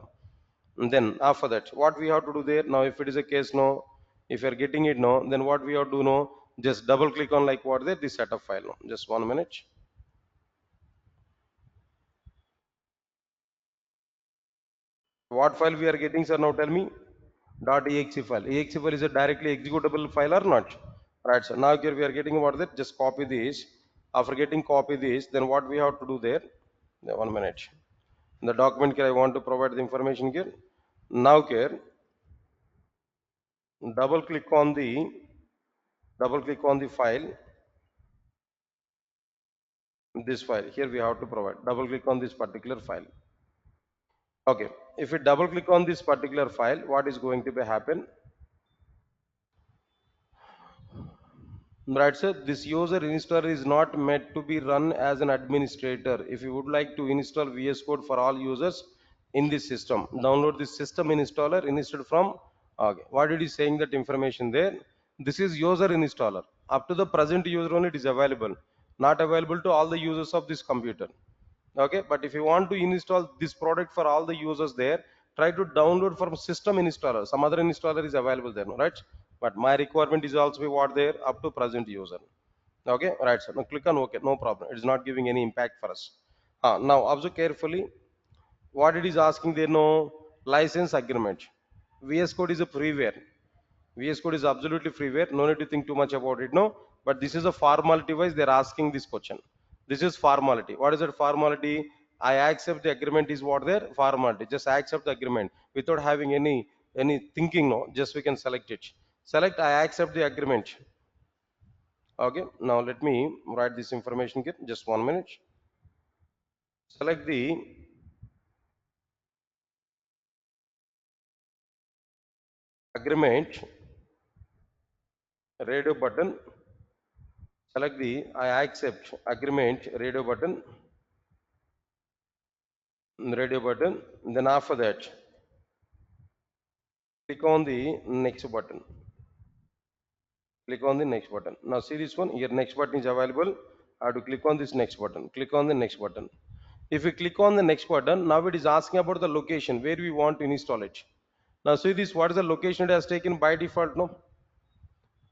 And then after that what we have to do there, now if it is a case no, if you're getting it no, then what we have to do no, just double click on like what there, this setup file no. Just 1 minute. What file we are getting, sir? Now tell me. .exe file. Exe file is a directly executable file or not? Right, so now here we are getting what that, just copy this. After getting copy this, then what we have to do there? 1 minute. In the document here I want to provide the information here. Now here double click on the file, this file here we have to provide. Double click on this particular file. Okay, if we double click on this particular file, what is going to be happen? Right, sir. This user installer is not meant to be run as an administrator. If you would like to install VS Code for all users in this system, download this system installer instead from. Okay, what it is saying that information there? This is user installer. Up to the present user only it is available, not available to all the users of this computer. Okay, but if you want to install this product for all the users there, try to download from system installer. Some other installer is available there, no, right? But my requirement is also be what there up to present user. Okay, right, sir. Now click on OK, no problem. It is not giving any impact for us. Now observe carefully what it is asking there. No license agreement. VS Code is a freeware. VS Code is absolutely freeware. No need to think too much about it. No, but this is a formality wise. They're asking this question. This is formality. What is that formality? I accept the agreement is what there formality. Just accept the agreement without having any thinking. No, just we can select it. Select I accept the agreement. Okay. Now let me write this information here. Just 1 minute. Select the agreement radio button. Select the I accept agreement radio button. Then after that click on the next button. Click on the next button. Now see this one here, next button is available. I have to click on this next button. Click on the next button. If we click on the next button, now it is asking about the location where we want to install it. Now see this, what is the location it has taken by default? No,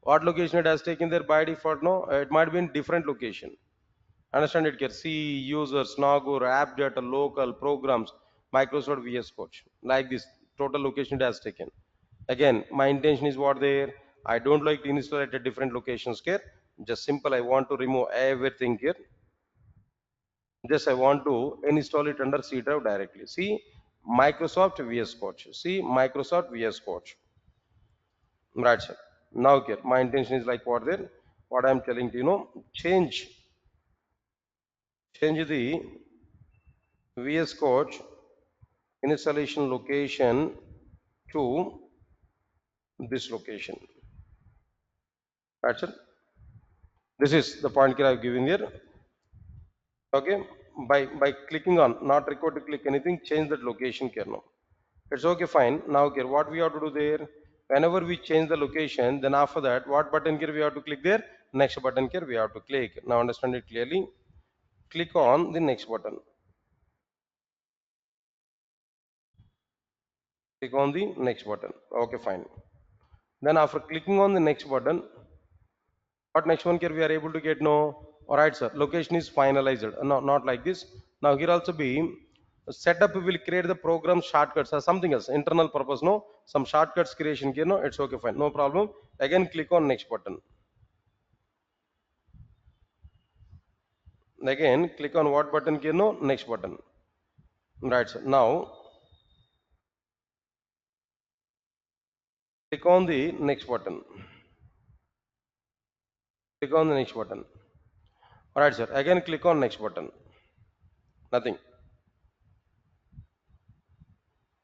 what location it has taken there by default? No, it might be in different location. Understand it here. See users, Nagoor, app data, local programs, Microsoft VS Code. Like this, total location it has taken. Again, my intention is what there. I don't like to install it at different locations here. Just simple, I want to remove everything here. Just I want to install it under C drive directly. See Microsoft VS Code. See Microsoft VS Code. Right, sir. Now here, my intention is like what there. What I'm telling you, change the VS Code installation location to this location. Right, sir. This is the point here I've given here. Okay, by clicking on, not required to click anything, change that location here now. It's okay, fine. Now here, what we have to do there? Whenever we change the location, then after that, what button here we have to click there? Next button here we have to click. Now understand it clearly. Click on the next button. Click on the next button. Okay, fine. Then after clicking on the next button, what next one here we are able to get? No. All right, sir. Location is finalized. No, not like this. Now here also be setup. We will create the program shortcuts or something else. Internal purpose. No. Some shortcuts creation here. No. It's okay. Fine. No problem. Again, click on next button. Again, click on what button here? No. Next button. Right, sir. Now click on the next button. Click on the next button. All right, sir. Again, click on next button. Nothing.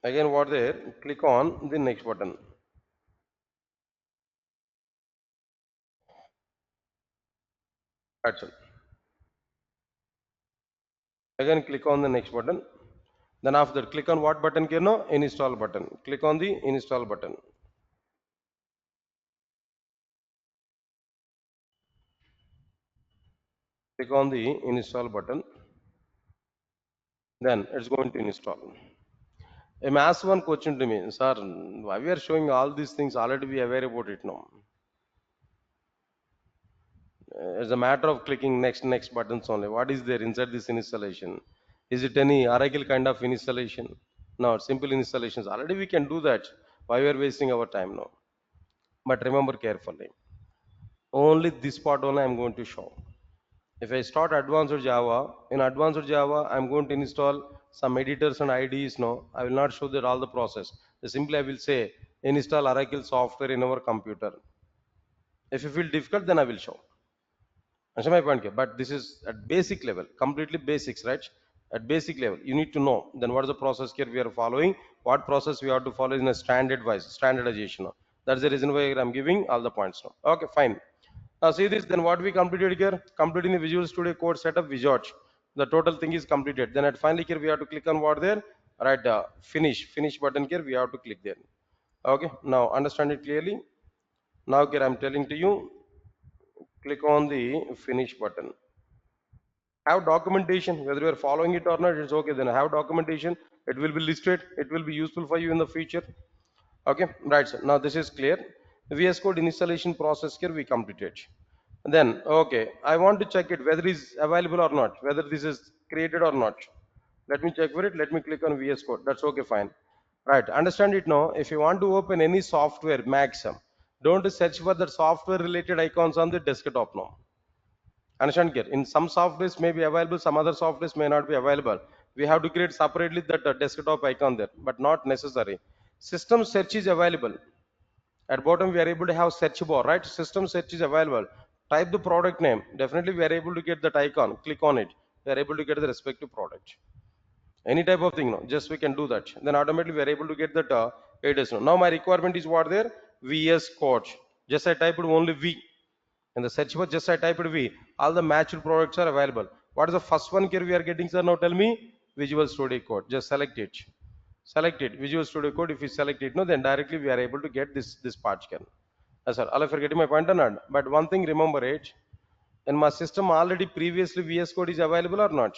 Again, what there? Click on the next button. Right, sir. Again, click on the next button. Then after that, click on what button? No, install button. Click on the install button. Click on the install button. Then it's going to install. A mass one question to me, sir, why we are showing all these things already we are aware about it now. It's a matter of clicking next buttons only. What is there inside this installation? Is it any Oracle kind of installation? No, simple installations. Already we can do that. Why we are wasting our time now? But remember carefully. Only this part only I am going to show. If I start advanced Java, in advanced Java, I'm going to install some editors and IDEs. No, I will not show that all the process. Simply I will say install Oracle software in our computer. If you feel difficult, then I will show. Understand my point here? But this is at basic level, completely basics, right? At basic level, you need to know then what is the process here we are following, what process we have to follow in a standard wise, standardization. That's the reason why I'm giving all the points now. Okay, fine. Now see this, then what we completed here, completing the Visual Studio Code setup wizard. The total thing is completed. Then at finally here we have to click on what there, right? Finish button here we have to click there. Okay, now understand it clearly. Now here I'm telling to you, click on the finish button. Have documentation, whether you are following it or not, it's okay. Then have documentation. It will be listed. It will be useful for you in the future. Okay, right, sir. Now this is clear. VS Code installation process here we completed. Then, okay, I want to check it whether it's available or not, whether this is created or not. Let me check for it. Let me click on VS Code. That's okay, fine. Right, understand it now. If you want to open any software, Maxim, don't search for the software related icons on the desktop now. Understand here? In some softwares may be available, some other softwares may not be available. We have to create separately that desktop icon there, but not necessary. System search is available. At bottom, we are able to have search bar, right? System search is available. Type the product name. Definitely, we are able to get that icon. Click on it. We are able to get the respective product. Any type of thing, no? Just we can do that. Then automatically we are able to get that it is no. Now my requirement is what there? VS Code. Just I typed only V. In the search bar, just I typed V. All the matched products are available. What is the first one here we are getting, sir? Now tell me. Visual Studio Code. Just select it. Select it. Visual Studio Code. If you select it, no, then directly we are able to get this part can. Sir, all of you are getting my point or not? But one thing remember it. In my system already previously VS Code is available or not?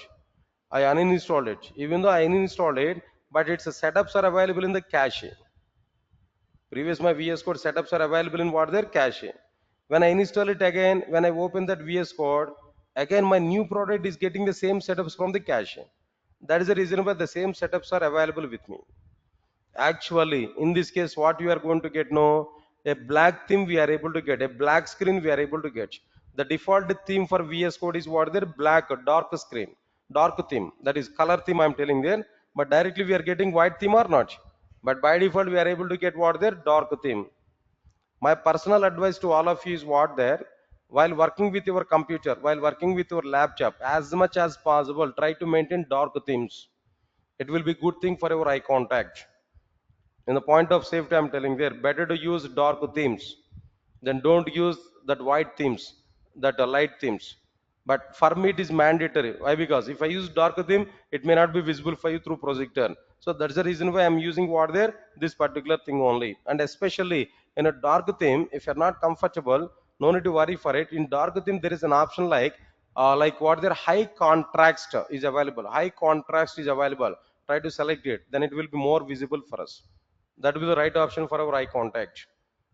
I uninstalled it. Even though I uninstalled it, but its setups are available in the cache. Previous my VS Code setups are available in what their cache. When I install it again, when I open that VS Code, again my new product is getting the same setups from the cache. That is the reason why the same setups are available with me. Actually, in this case, what you are going to get, no, a black theme we are able to get, a black screen we are able to get. The default theme for VS Code is what there, black, dark screen, dark theme. That is color theme I'm telling there. But directly we are getting white theme or not. But by default we are able to get what there, dark theme. My personal advice to all of you is what there, while working with your computer, while working with your laptop, as much as possible, try to maintain dark themes. It will be good thing for your eye contact. In the point of safety, I'm telling there, better to use dark themes. Then don't use that white themes, that light themes. But for me, it is mandatory. Why? Because if I use dark theme, it may not be visible for you through projector. So that's the reason why I'm using what there, this particular thing only. And especially in a dark theme, if you're not comfortable, no need to worry for it. In dark theme, there is an option like what there high contrast is available. High contrast is available. Try to select it, then it will be more visible for us. That will be the right option for our eye contact.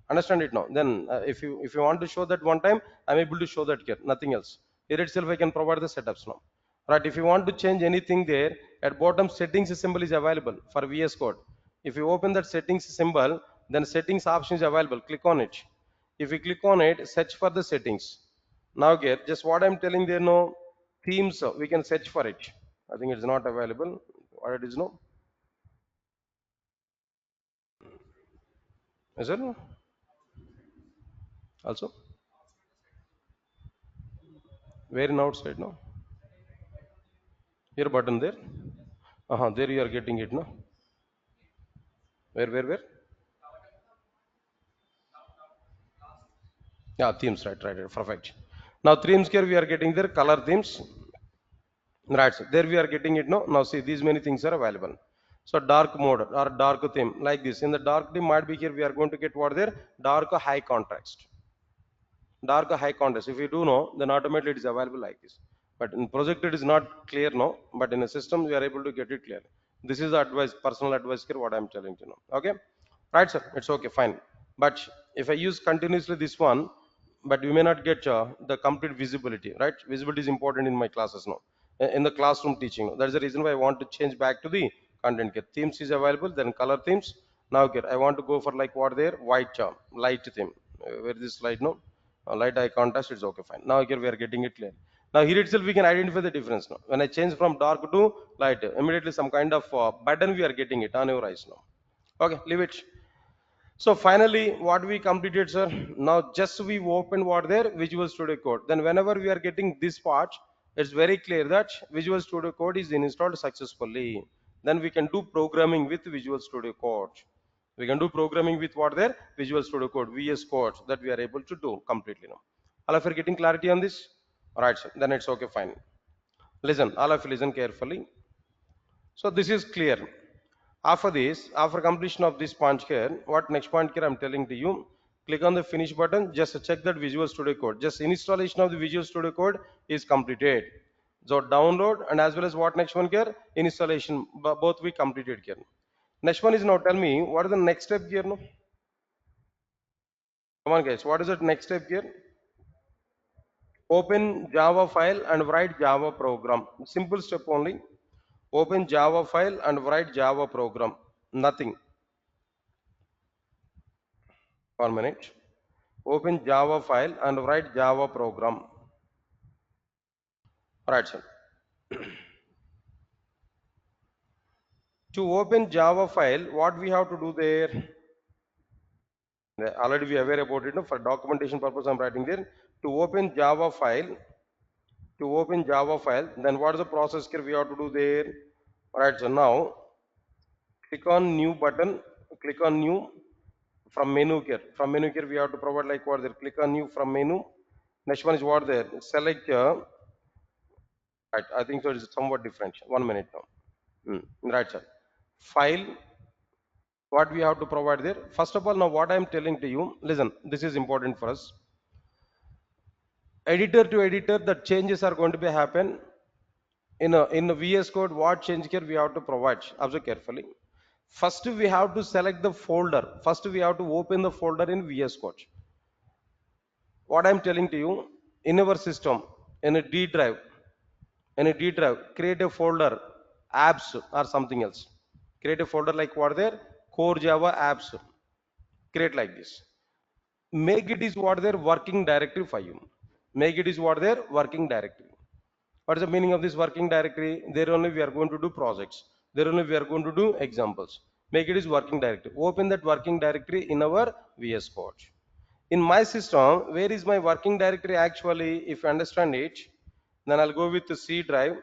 Understand it now? Then if you want to show that one time, I'm able to show that here, nothing else. Here itself I can provide the setups now. Right, if you want to change anything there, at bottom settings symbol is available for VS Code. If you open that settings symbol, then settings option is available, click on it. If you click on it, search for the settings. Now here, just what I'm telling there, no themes, we can search for it. I think it's not available. What it is, no? Is it? Also, where in outside, no? Here button there. There you are getting it, no? Where? Yeah, themes, right, perfect. Now themes here we are getting there, color themes. Right, so there we are getting it, no? Now see, these many things are available. So dark mode or dark theme, like this. In the dark theme might be here, we are going to get what there? Dark high contrast. Dark high contrast. If you do know, then automatically it is available like this. But in project it is not clear, no? But in a system, we are able to get it clear. This is the advice, personal advice here, what I'm telling you now. Okay? Right, sir. It's okay, fine. But if I use continuously this one, but you may not get the complete visibility, right? Visibility is important in my classes now, in the classroom teaching. That's the reason why I want to change back to the content here. Themes is available, then color themes. Now here, I want to go for like what there, white light theme. Where is this light? No, light eye contrast. It's okay, fine. Now here we are getting it clear. Now here itself we can identify the difference now. When I change from dark to light, immediately some kind of button we are getting it on your eyes now. Okay, leave it. So finally, what we completed, sir. Now just we open what there Visual Studio Code. Then whenever we are getting this part, it's very clear that Visual Studio Code is installed successfully. Then we can do programming with Visual Studio Code. We can do programming with what there Visual Studio Code, VS Code, that we are able to do completely now. All of you are getting clarity on this? All right, sir. Then it's okay, fine. Listen, all of you listen carefully. So this is clear. After this, after completion of this point here, what next point here I'm telling to you, click on the finish button, just check that Visual Studio Code. Just installation of the Visual Studio Code is completed. So download and as well as what next one here, installation, both we completed here. Next one is now tell me, what is the next step here? No? Come on guys, what is the next step here? Open Java file and write Java program. Simple step only. Open Java file and write Java program. Nothing. 1 minute. Open Java file and write Java program. Right, sir. To open Java file, what we have to do there? Already we are aware about it. No? For documentation purpose, I'm writing there. To open Java file, then what is the process here we have to do there? Right, so now click on new button, click on new from menu here. From menu here we have to provide like what there. Click on new from menu. Next one is what there. Select right. I think so. It's somewhat different. 1 minute now. Right, sir. File. What we have to provide there. First of all, now what I am telling to you. Listen, this is important for us. Editor to editor, the changes are going to be happen in a VS Code. What change here we have to provide? Observe carefully. First, we have to select the folder. First, we have to open the folder in VS Code. What I'm telling to you, in our system, in a D drive, create a folder, apps or something else. Create a folder like what there, core Java apps. Create like this. Make it is what their working directory for you. Make it is what their working directory. What is the meaning of this working directory? There only we are going to do projects. There only we are going to do examples. Make it is working directory. Open that working directory in our VS Code. In my system, where is my working directory actually? If you understand it, then I'll go with the C drive.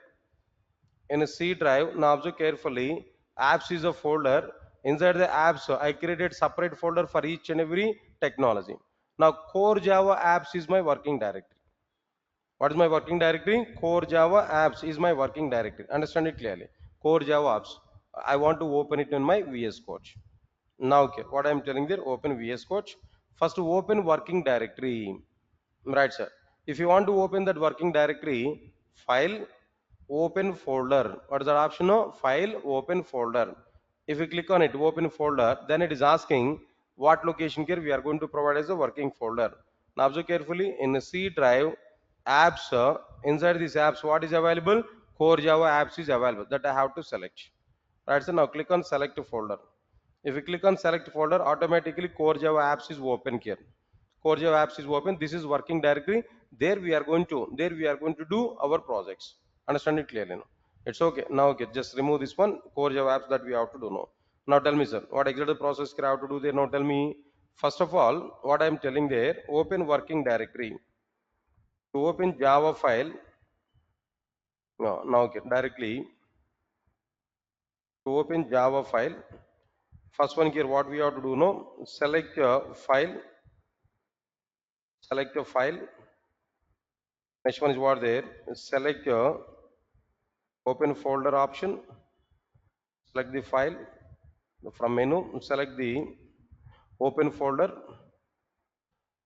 In a C drive, now observe carefully, apps is a folder. Inside the apps, I created separate folder for each and every technology. Now core Java apps is my working directory. What is my working directory? Core Java apps is my working directory. Understand it clearly. Core Java apps. I want to open it in my VS Code. Now, okay, what I am telling there, open VS Code. First, open working directory. Right, sir. If you want to open that working directory, file, open folder. What is that option? No? File, open folder. If you click on it, open folder, then it is asking what location here we are going to provide as a working folder. Now observe carefully in the C drive, apps, inside these apps, what is available? Core Java apps is available that I have to select. Right, so now click on select folder. If you click on select folder, automatically Core Java apps is open here. Core Java apps is open. This is working directory. There we are going to do our projects. Understand it clearly now. It's okay. Now okay, just remove this one Core Java apps that we have to do now. Now tell me, sir, what exactly the process I have to do there? Now tell me. First of all, what I am telling there, open working directory. To open Java file, no, now okay, directly to open Java file. First one here, what we have to do now? Select a file. Select a file. Next one is what there. Select open folder option. Select the file from menu. Select the open folder.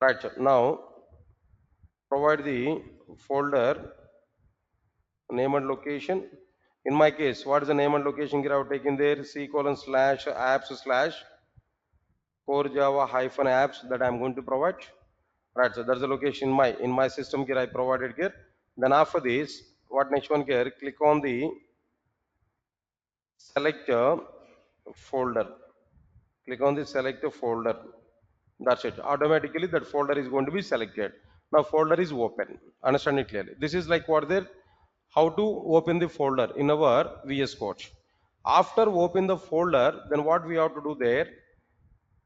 Right. Sir. Now provide the folder name and location. In my case, what is the name and location here I have taken there? C colon slash apps slash core Java hyphen apps that I am going to provide. Right. So that's the location in my system here I provided here. Then after this, what next one here? Click on the select folder. Click on the select folder. That's it. Automatically that folder is going to be selected. Now folder is open. Understand it clearly. This is like what there, how to open the folder in our VS Code. After open the folder, then what we have to do there,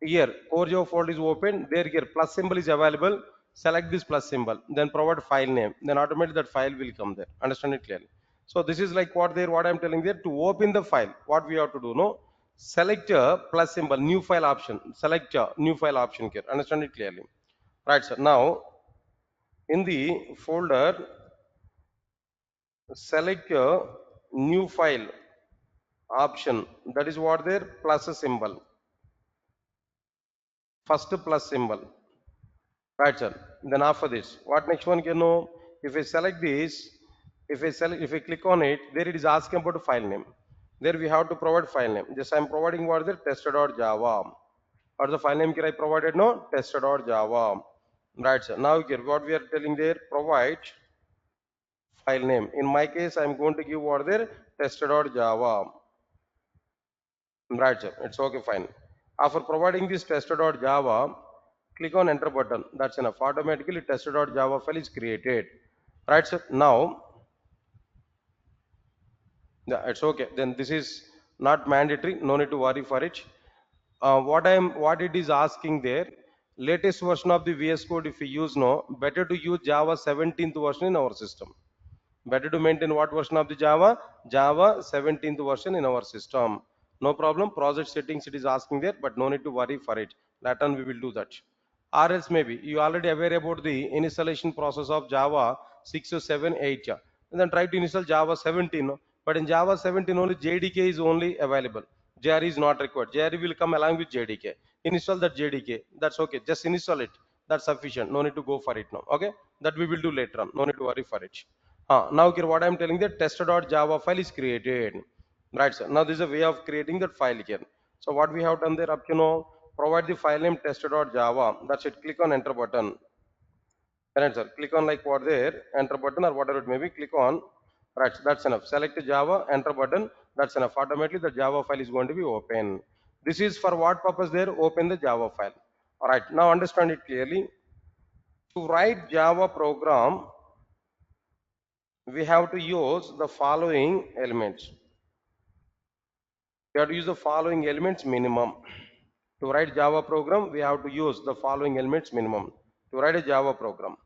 here core Java folder is open, there here plus symbol is available, select this plus symbol, then provide file name, then automatically that file will come there. Understand it clearly. So this is like what there, what I'm telling there, to open the file, what we have to do, no, select a plus symbol, new file option, select a new file option here. Understand it clearly. Right, sir. Now in the folder, select a new file option, that is what there, plus a symbol, first plus symbol. Right, sir. Then after this, what next one can know? If I select this, if I click on it, there it is asking about the file name. There we have to provide file name. Just I'm providing what the tester.java. Or the file name here I provided, no, tester.java. Right, sir. Now here what we are telling there, provide file name. In my case, I'm going to give what there, tester.java. Right, sir. It's okay, fine. After providing this tester.java, click on enter button. That's enough. Automatically tester.java file is created. Right, sir. Now, yeah, it's okay. Then this is not mandatory. No need to worry for it. What it is asking there, latest version of the VS Code if we use, no, better to use Java 17th version in our system. Better to maintain what version of the Java? Java 17th version in our system. No problem. Project settings it is asking there, but no need to worry for it. Later on we will do that. Or else maybe you already aware about the installation process of Java 6 or 7, 8. And then try to install Java 17. No? But in Java 17 only JDK is only available. JRE is not required. JRE will come along with JDK. Install that JDK. That's okay. Just install it. That's sufficient. No need to go for it now. Okay. That we will do later on. No need to worry for it. Now here what I am telling that tester.java file is created. Right, sir. Now this is a way of creating that file here. So what we have done there up to now, provide the file name tester.java. That's it. Click on enter button. Right, sir. Click on like what there, enter button or whatever it may be. Click on. Right, that's enough. Select Java, enter button. That's enough. Automatically the Java file is going to be open. This is for what purpose there? Open the Java file. All right. Now understand it clearly. To write Java program, we have to use the following elements. We have to use the following elements minimum. To write Java program, we have to use the following elements minimum. To write a Java program.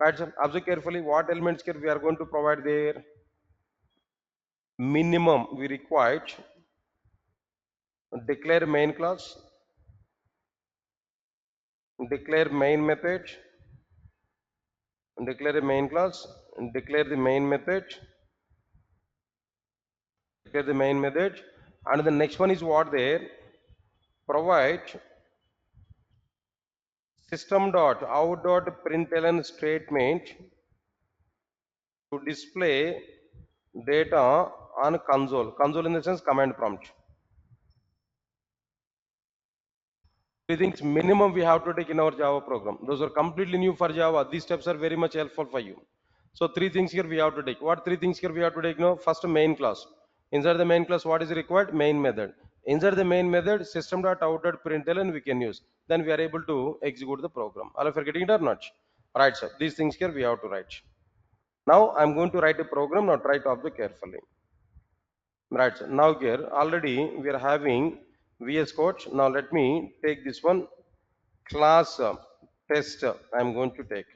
Right, sir? Observe carefully what elements here we are going to provide there. Minimum we required. Declare main class. Declare main method. declare the main class, declare the main method, declare the main method, and the next one is what there, provide system dot out dot println statement to display data on console. Console in the sense command prompt. Three things minimum we have to take in our Java program. Those are completely new for Java. These steps are very much helpful for you. So three things here we have to take. What three things here we have to take now? First, main class. Inside the main class, what is required? Main method. Inside the main method, system.out.println we can use. Then we are able to execute the program. Are you forgetting it or not? Right, sir. These things here we have to write. Now I'm going to write a program. Now try to observe carefully. Right, sir. Now here already we are having VS Code. Now let me take this one class test I'm going to take.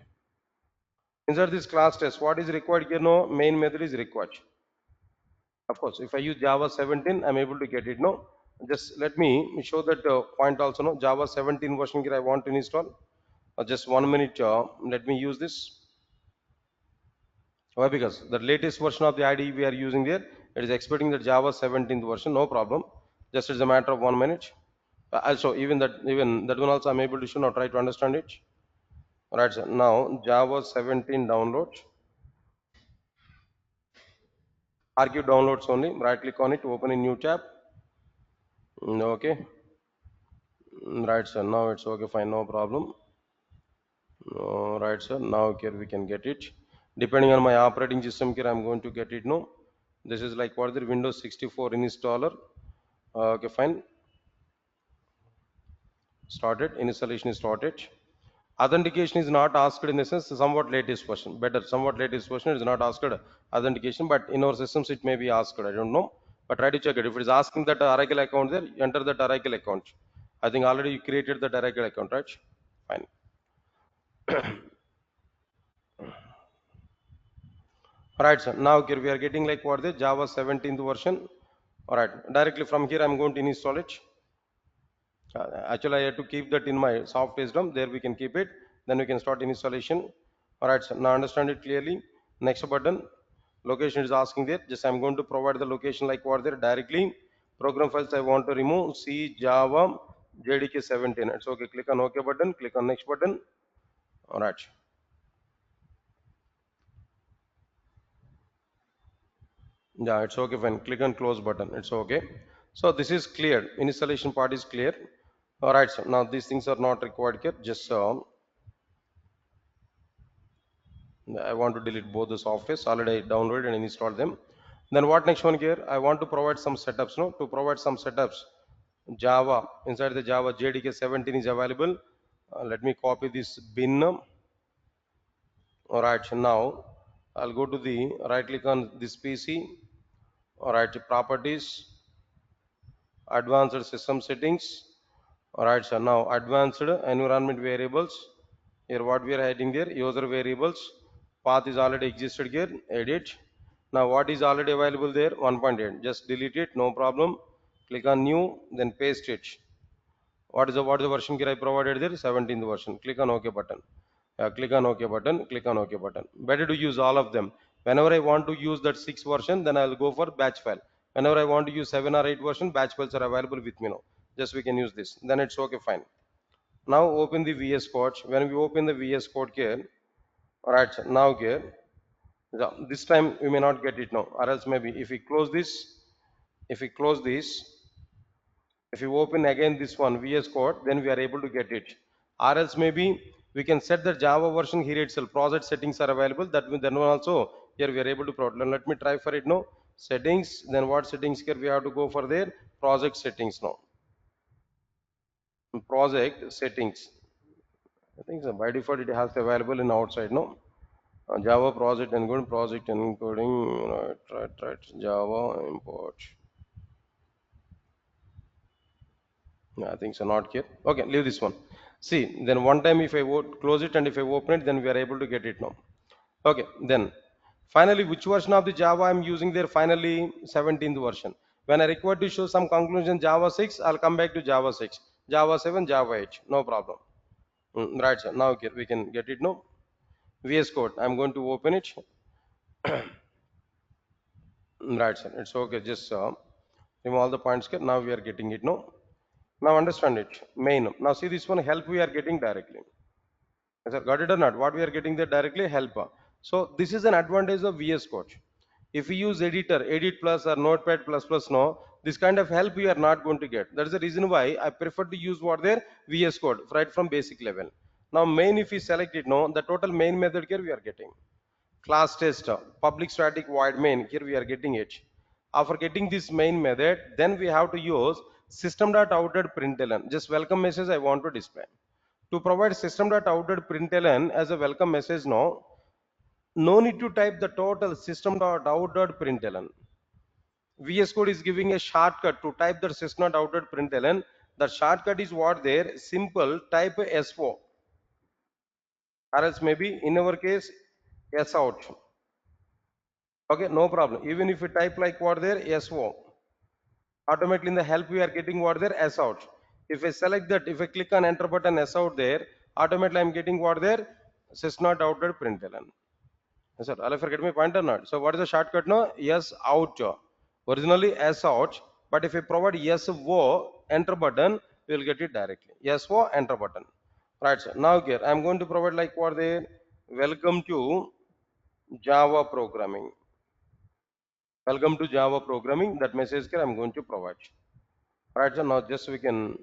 Inside this class test, what is required here? No, main method is required. Of course, if I use Java 17, I'm able to get it. No, just let me show that point also. No, Java 17 version here I want to install. Just 1 minute. Let me use this. Why? Because the latest version of the IDE we are using there, it is expecting the Java 17th version. No problem. Just it's a matter of 1 minute. Also, even that one also I'm able to show. Now try to understand it. Right, sir. Now Java 17 download. Archive downloads only. Right click on it to open a new tab. Okay. Right, sir. Now it's okay. Fine. No problem. Right, sir. Now here we can get it. Depending on my operating system here, I'm going to get it. No. This is like what the Windows 64 installer. Okay, fine. Started. Installation is started. Authentication is not asked in the sense somewhat latest version. Better, somewhat latest version is not asked authentication, but in our systems it may be asked. I don't know, but try to check it. If it is asking that Oracle account there, enter that Oracle account. I think already you created that Oracle account, right? Fine. All right, sir. Now here we are getting like what the Java 17th version. All right, directly from here I'm going to install it. Actually, I have to keep that in my soft wisdom. There we can keep it. Then we can start installation. All right, so now understand it clearly. Next button, location is asking there. Just I'm going to provide the location like what there directly. Program files I want to remove. C Java JDK 17. It's okay. Click on OK button. Click on next button. All right. Yeah, it's okay. Fine. Click on close button. It's okay. So this is clear. Installation part is clear. All right. So now these things are not required here. Just I want to delete both the softwares. Already I downloaded and installed them. Then what next one here? I want to provide some setups. No, to provide some setups. Java inside the Java JDK 17 is available. Let me copy this bin. All right. So now I'll go to the right click on this PC. All right. Properties, advanced system settings. All right. So now advanced environment variables. Here what we are adding there, user variables, path is already existed here, edit. Now what is already available there, 1.8, just delete it, no problem. Click on new, then paste it. What is the version here I provided there, 17th version. Click on OK button. Click on OK button, click on OK button. Better to use all of them. Whenever I want to use that 6 version, then I will go for batch file. Whenever I want to use 7 or 8 version, batch files are available with me now. Just we can use this. Then it's okay, fine. Now open the VS Code. When we open the VS Code here, all right, so now here, this time we may not get it now, or else maybe if we close this, if we close this, if we open again this one VS Code, then we are able to get it. Or else maybe we can set the Java version here itself. Project settings are available. That means then also here we are able to provide. Let me try for it now. Settings. Then what settings here we have to go for there? Project settings now. Project settings. I think so. By default it has available in outside. No. Java project encoding, project encoding, right, Java import. I think so, not here. Okay, leave this one. See, then one time if I close it and if I open it, then we are able to get it now. Okay, then finally, which version of the Java I'm using there? Finally, 17th version. When I require to show some conclusion Java 6, I'll come back to Java 6. Java 7, Java 8, no problem. Right, sir. Now we can get it now. VS Code. I'm going to open it. Right, sir. It's okay. Just remove all the points here. Now we are getting it. No. Now understand it. Main. Now see this one help we are getting directly. Yes, sir, got it or not? What we are getting there directly help. So this is an advantage of VS Code. If we use editor, edit plus or notepad plus plus no, this kind of help we are not going to get. That is the reason why I prefer to use what there VS Code right from basic level. Now main if we select it no, the total main method here we are getting. Class test, public static void main, here we are getting it. After getting this main method, then we have to use system.out.println. Just welcome message I want to display. To provide system.out.println as a welcome message now, no need to type the total system.out.println. VS Code is giving a shortcut to type the system.out.println. The shortcut is what there, simple type SO, or else maybe in our case S out. Okay, no problem. Even if you type like what there, SO, automatically in the help we are getting what there, S out. If I select that, if I click on enter button S out there, automatically I'm getting what there, system.out.println. Yes, sir. I'll forget my point or not. So what is the shortcut now? Yes out. Originally S out, but if I provide yes O enter button, we will get it directly. Yes O enter button. Right, sir. Now here I'm going to provide like what there. Welcome to Java programming. Welcome to Java programming. That message here I'm going to provide. Right, so now just we can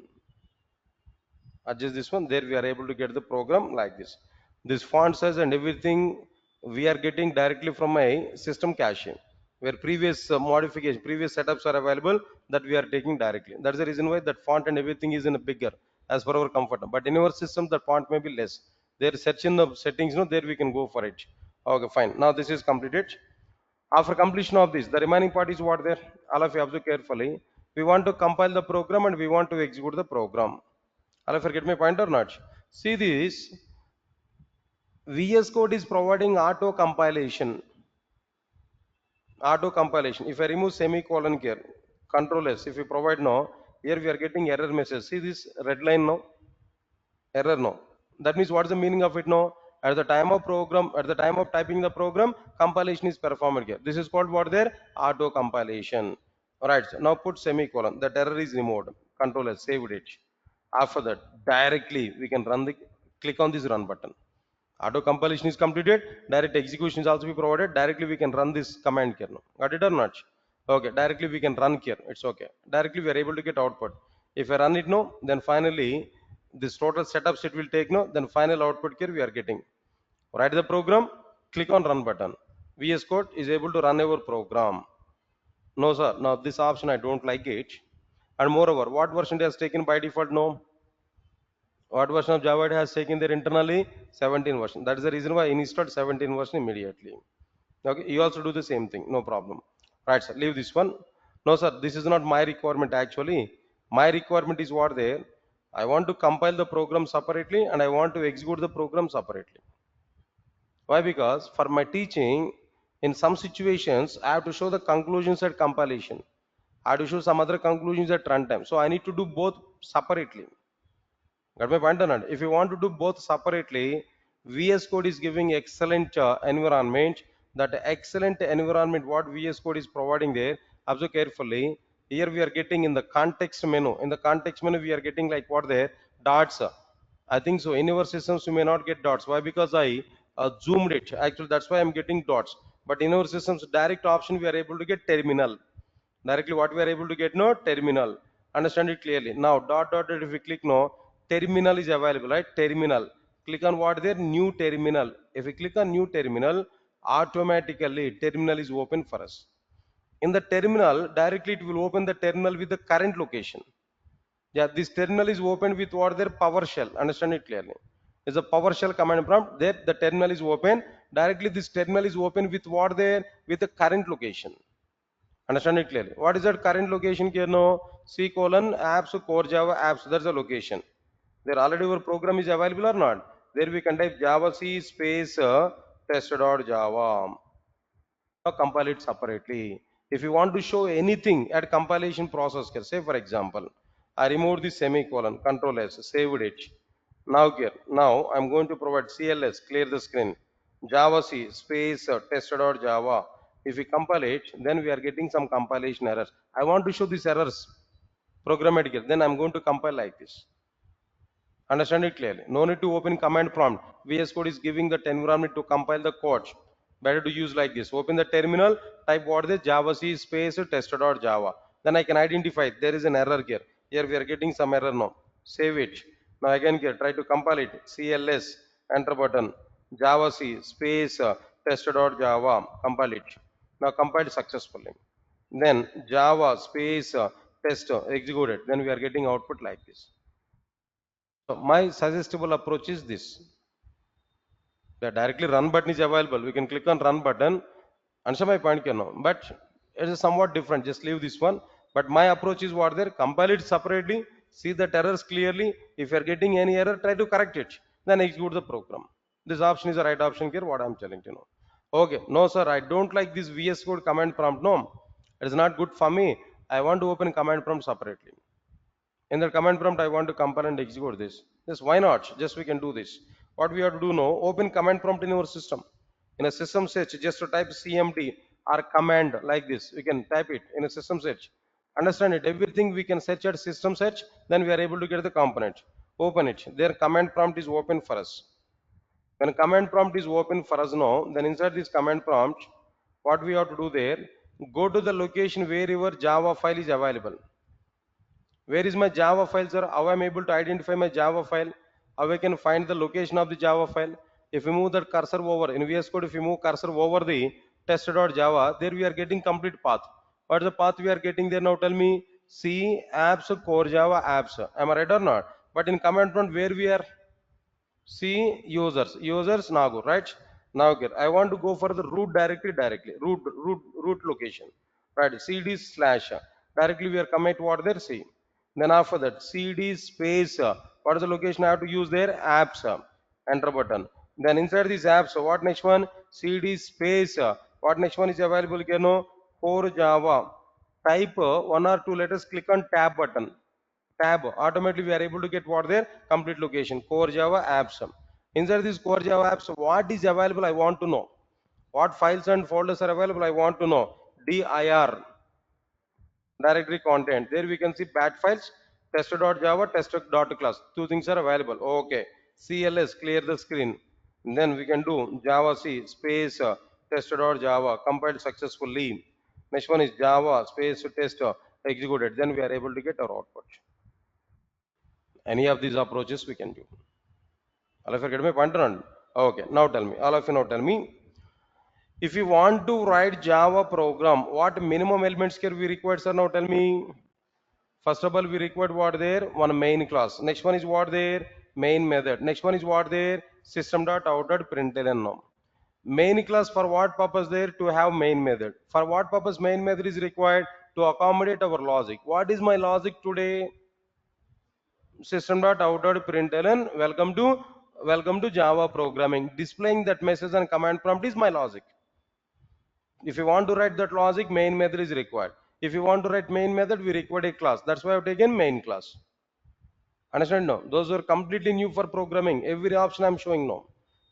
adjust this one. There we are able to get the program like this. This font size and everything we are getting directly from my system cache, where previous modification, previous setups are available that we are taking directly. That's the reason why that font and everything is in a bigger as per our comfort. But in our system, the font may be less. There searching the settings, no, there we can go for it. Okay, fine. Now this is completed. After completion of this, the remaining part is what there. All of you observe carefully. We want to compile the program and we want to execute the program. All of you get my point or not? See this. VS Code is providing auto compilation. Auto compilation. If I remove semicolon here, Control S. If you provide no, here we are getting error message. See this red line now. Error no. That means what is the meaning of it now? At the time of program, at the time of typing the program, compilation is performed here. This is called what there? Auto compilation. Alright, so now put semicolon. That error is removed. Control S, saved it. After that, directly we can run the click on this run button. Auto compilation is completed. Direct execution is also be provided. Directly we can run this command here now. Got it or not? Okay, directly we can run here. It's okay. Directly we are able to get output. If I run it now, then finally this total setup state will take now, then final output here we are getting. Write the program, click on run button. VS Code is able to run our program. No sir, now this option I don't like it. And moreover, what version it has taken by default? No. What version of Java it has taken there internally? 17 version. That is the reason why I installed 17 version immediately. Okay, you also do the same thing, no problem. Right, sir, leave this one. No, sir, this is not my requirement actually. My requirement is what there. I want to compile the program separately and I want to execute the program separately. Why? Because for my teaching, in some situations, I have to show the conclusions at compilation. I have to show some other conclusions at runtime. So I need to do both separately. Got my point or not? If you want to do both separately, VS Code is giving excellent environment. That excellent environment, what VS Code is providing there, observe carefully. Here we are getting in the context menu. In the context menu, we are getting like what there? Dots. I think so. In your systems, you may not get dots. Why? Because I zoomed it. Actually, that's why I'm getting dots. But in our systems, direct option, we are able to get terminal. Directly what we are able to get no terminal. Understand it clearly. Now dot if we click no, terminal is available, right? Terminal. Click on what there? New terminal. If we click on new terminal, automatically terminal is open for us. In the terminal, directly it will open the terminal with the current location. Yeah, this terminal is opened with what their PowerShell. Understand it clearly. Is a PowerShell command prompt. There the terminal is open. Directly this terminal is open with what there? With the current location. Understand it clearly. What is that current location here now? C colon apps core Java apps. That's the location. There already our program is available or not? There we can type Java C space test.java. Now compile it separately. If you want to show anything at compilation process, say for example, I removed the semicolon, Control S, saved it. Now here, now I'm going to provide CLS, clear the screen. Java C space test.java. If we compile it, then we are getting some compilation errors. I want to show these errors programmatically. Then I'm going to compile like this. Understand it clearly. No need to open command prompt. VS Code is giving the environment to compile the code. Better to use like this. Open the terminal, type what the Java C space test.java. Then I can identify there is an error here. Here we are getting some error now. Save it. Now again here, try to compile it. CLS, enter button. Java C space test.java. Compile it. Now compiled successfully. Then Java space test executed. Then we are getting output like this. So my suggestible approach is this. The directly run button is available. We can click on run button. Answer my point, but it is somewhat different. Just leave this one. But my approach is what there. Compile it separately. See the errors clearly. If you are getting any error, try to correct it. Then execute the program. This option is the right option here. What I am telling you. Okay. No, sir. I don't like this VS Code command prompt. No, it is not good for me. I want to open command prompt separately. In the command prompt, I want to compile and execute this. Yes, why not? Just we can do this. What we have to do now, open command prompt in our system. In a system search, just to type CMD or command like this. We can type it in a system search. Understand it. Everything we can search at system search, then we are able to get the component. Open it. Their command prompt is open for us. When command prompt is open for us now, then inside this command prompt, what we have to do there, go to the location wherever Java file is available. Where is my Java file, sir? How I am able to identify my Java file? How I can find the location of the Java file? If we move that cursor over in VS Code, if we move cursor over the test.java, there we are getting complete path. What is the path we are getting there now? Tell me. C apps core Java apps. Am I right or not? But in command prompt, where we are? See users Nagoor, right? Now here I want to go for the root directly, root location, right? CD slash directly we are commit what there C. Then after that CD space what is the location I have to use there? Apps, enter button. Then inside these apps, what next one? CD space what next one is available here? No, core Java. Type one or two letters, click on tab button, tab, automatically we are able to get what their complete location, core Java apps. Inside this core Java apps, what is available I want to know. What files and folders are available I want to know. dir directory content, there we can see bat files, test.java, test.class, two things are available. Okay, cls, clear the screen. Then we can do java c space test.java, compiled successfully. Next one is java space test executed, then we are able to get our output. Any of these approaches we can do. All of you get my point or not? Okay, now tell me. All of you now tell me. If you want to write Java program, what minimum elements here we require, sir? Now tell me. First of all, we required what there? One main class. Next one is what there? Main method. Next one is what there? System.out.println now. Main class for what purpose there? To have main method. For what purpose main method is required? To accommodate our logic. What is my logic today? System.out.println welcome to Java programming. Displaying that message and command prompt is my logic. If you want to write that logic, main method is required. If you want to write main method, we require a class. That's why I've taken main class. Understand now? Those are completely new for programming. Every option I'm showing now.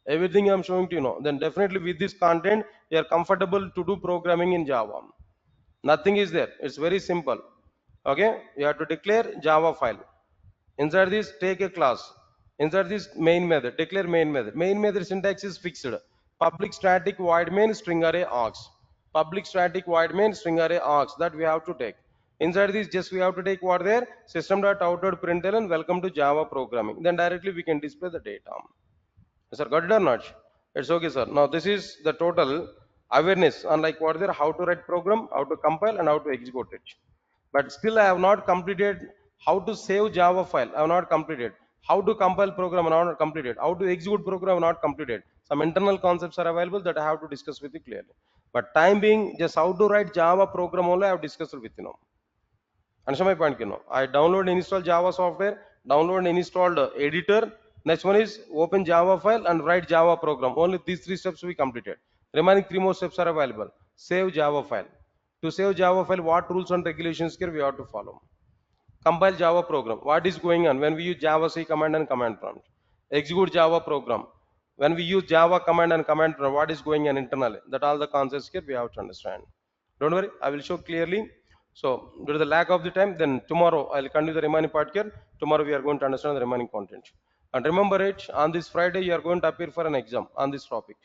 Everything I'm showing to you now. Then definitely with this content, you are comfortable to do programming in Java. Nothing is there. It's very simple. Okay? You have to declare Java file. Inside this, take a class. Inside this, main method, declare main method. Main method syntax is fixed. Public static void main string array args. Public static void main string array args, that we have to take. Inside this, just we have to take what there? System.out.println welcome to Java programming. Then directly we can display the data. Sir, got it or not? It's okay, sir. Now this is the total awareness on like what there, how to write program, how to compile and how to execute it. But still I have not completed how to save Java file. I have not completed. How to compile program, I have not completed. How to execute program, I have not completed. Some internal concepts are available that I have to discuss with you clearly. But time being, just how to write Java program only I have discussed with you now. Understand my point, I download and install Java software, download and installed editor. Next one is open Java file and write Java program. Only these three steps we completed. Remaining three more steps are available. Save Java file. To save Java file, what rules and regulations here we have to follow? Compile Java program. What is going on when we use Java C command and command prompt? Execute Java program. When we use Java command and command, what is going on internally, that all the concepts here we have to understand. Don't worry, I will show clearly. So due to the lack of the time, then tomorrow I'll continue the remaining part here. Tomorrow we are going to understand the remaining content. And remember it, on this Friday you are going to appear for an exam on this topic.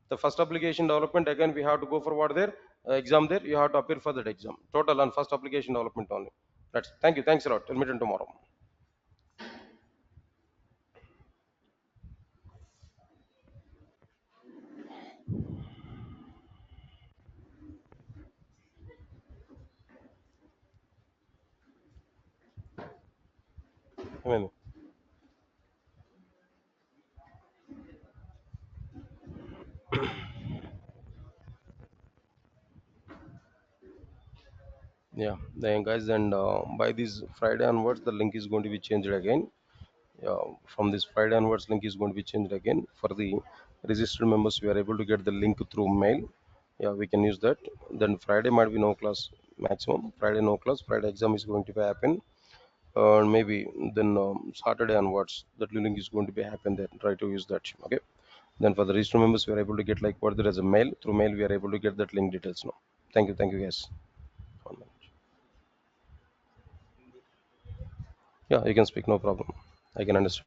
The first application development, again we have to go for what there, exam there, you have to appear for that exam. Total on first application development only. That's, thank you, thanks a lot. We'll meet in tomorrow. I mean, yeah, then guys, and by this Friday onwards, the link is going to be changed again. Yeah, from this Friday onwards, link is going to be changed again. For the registered members, we are able to get the link through mail. Yeah, we can use that. Then Friday might be no class maximum. Friday no class. Friday exam is going to be happen. Maybe then Saturday onwards, that link is going to be happen there. Try to use that. Okay. Then for the registered members, we are able to get like what there as a mail. Through mail, we are able to get that link details now. Thank you guys. Yeah, you can speak, no problem. I can understand.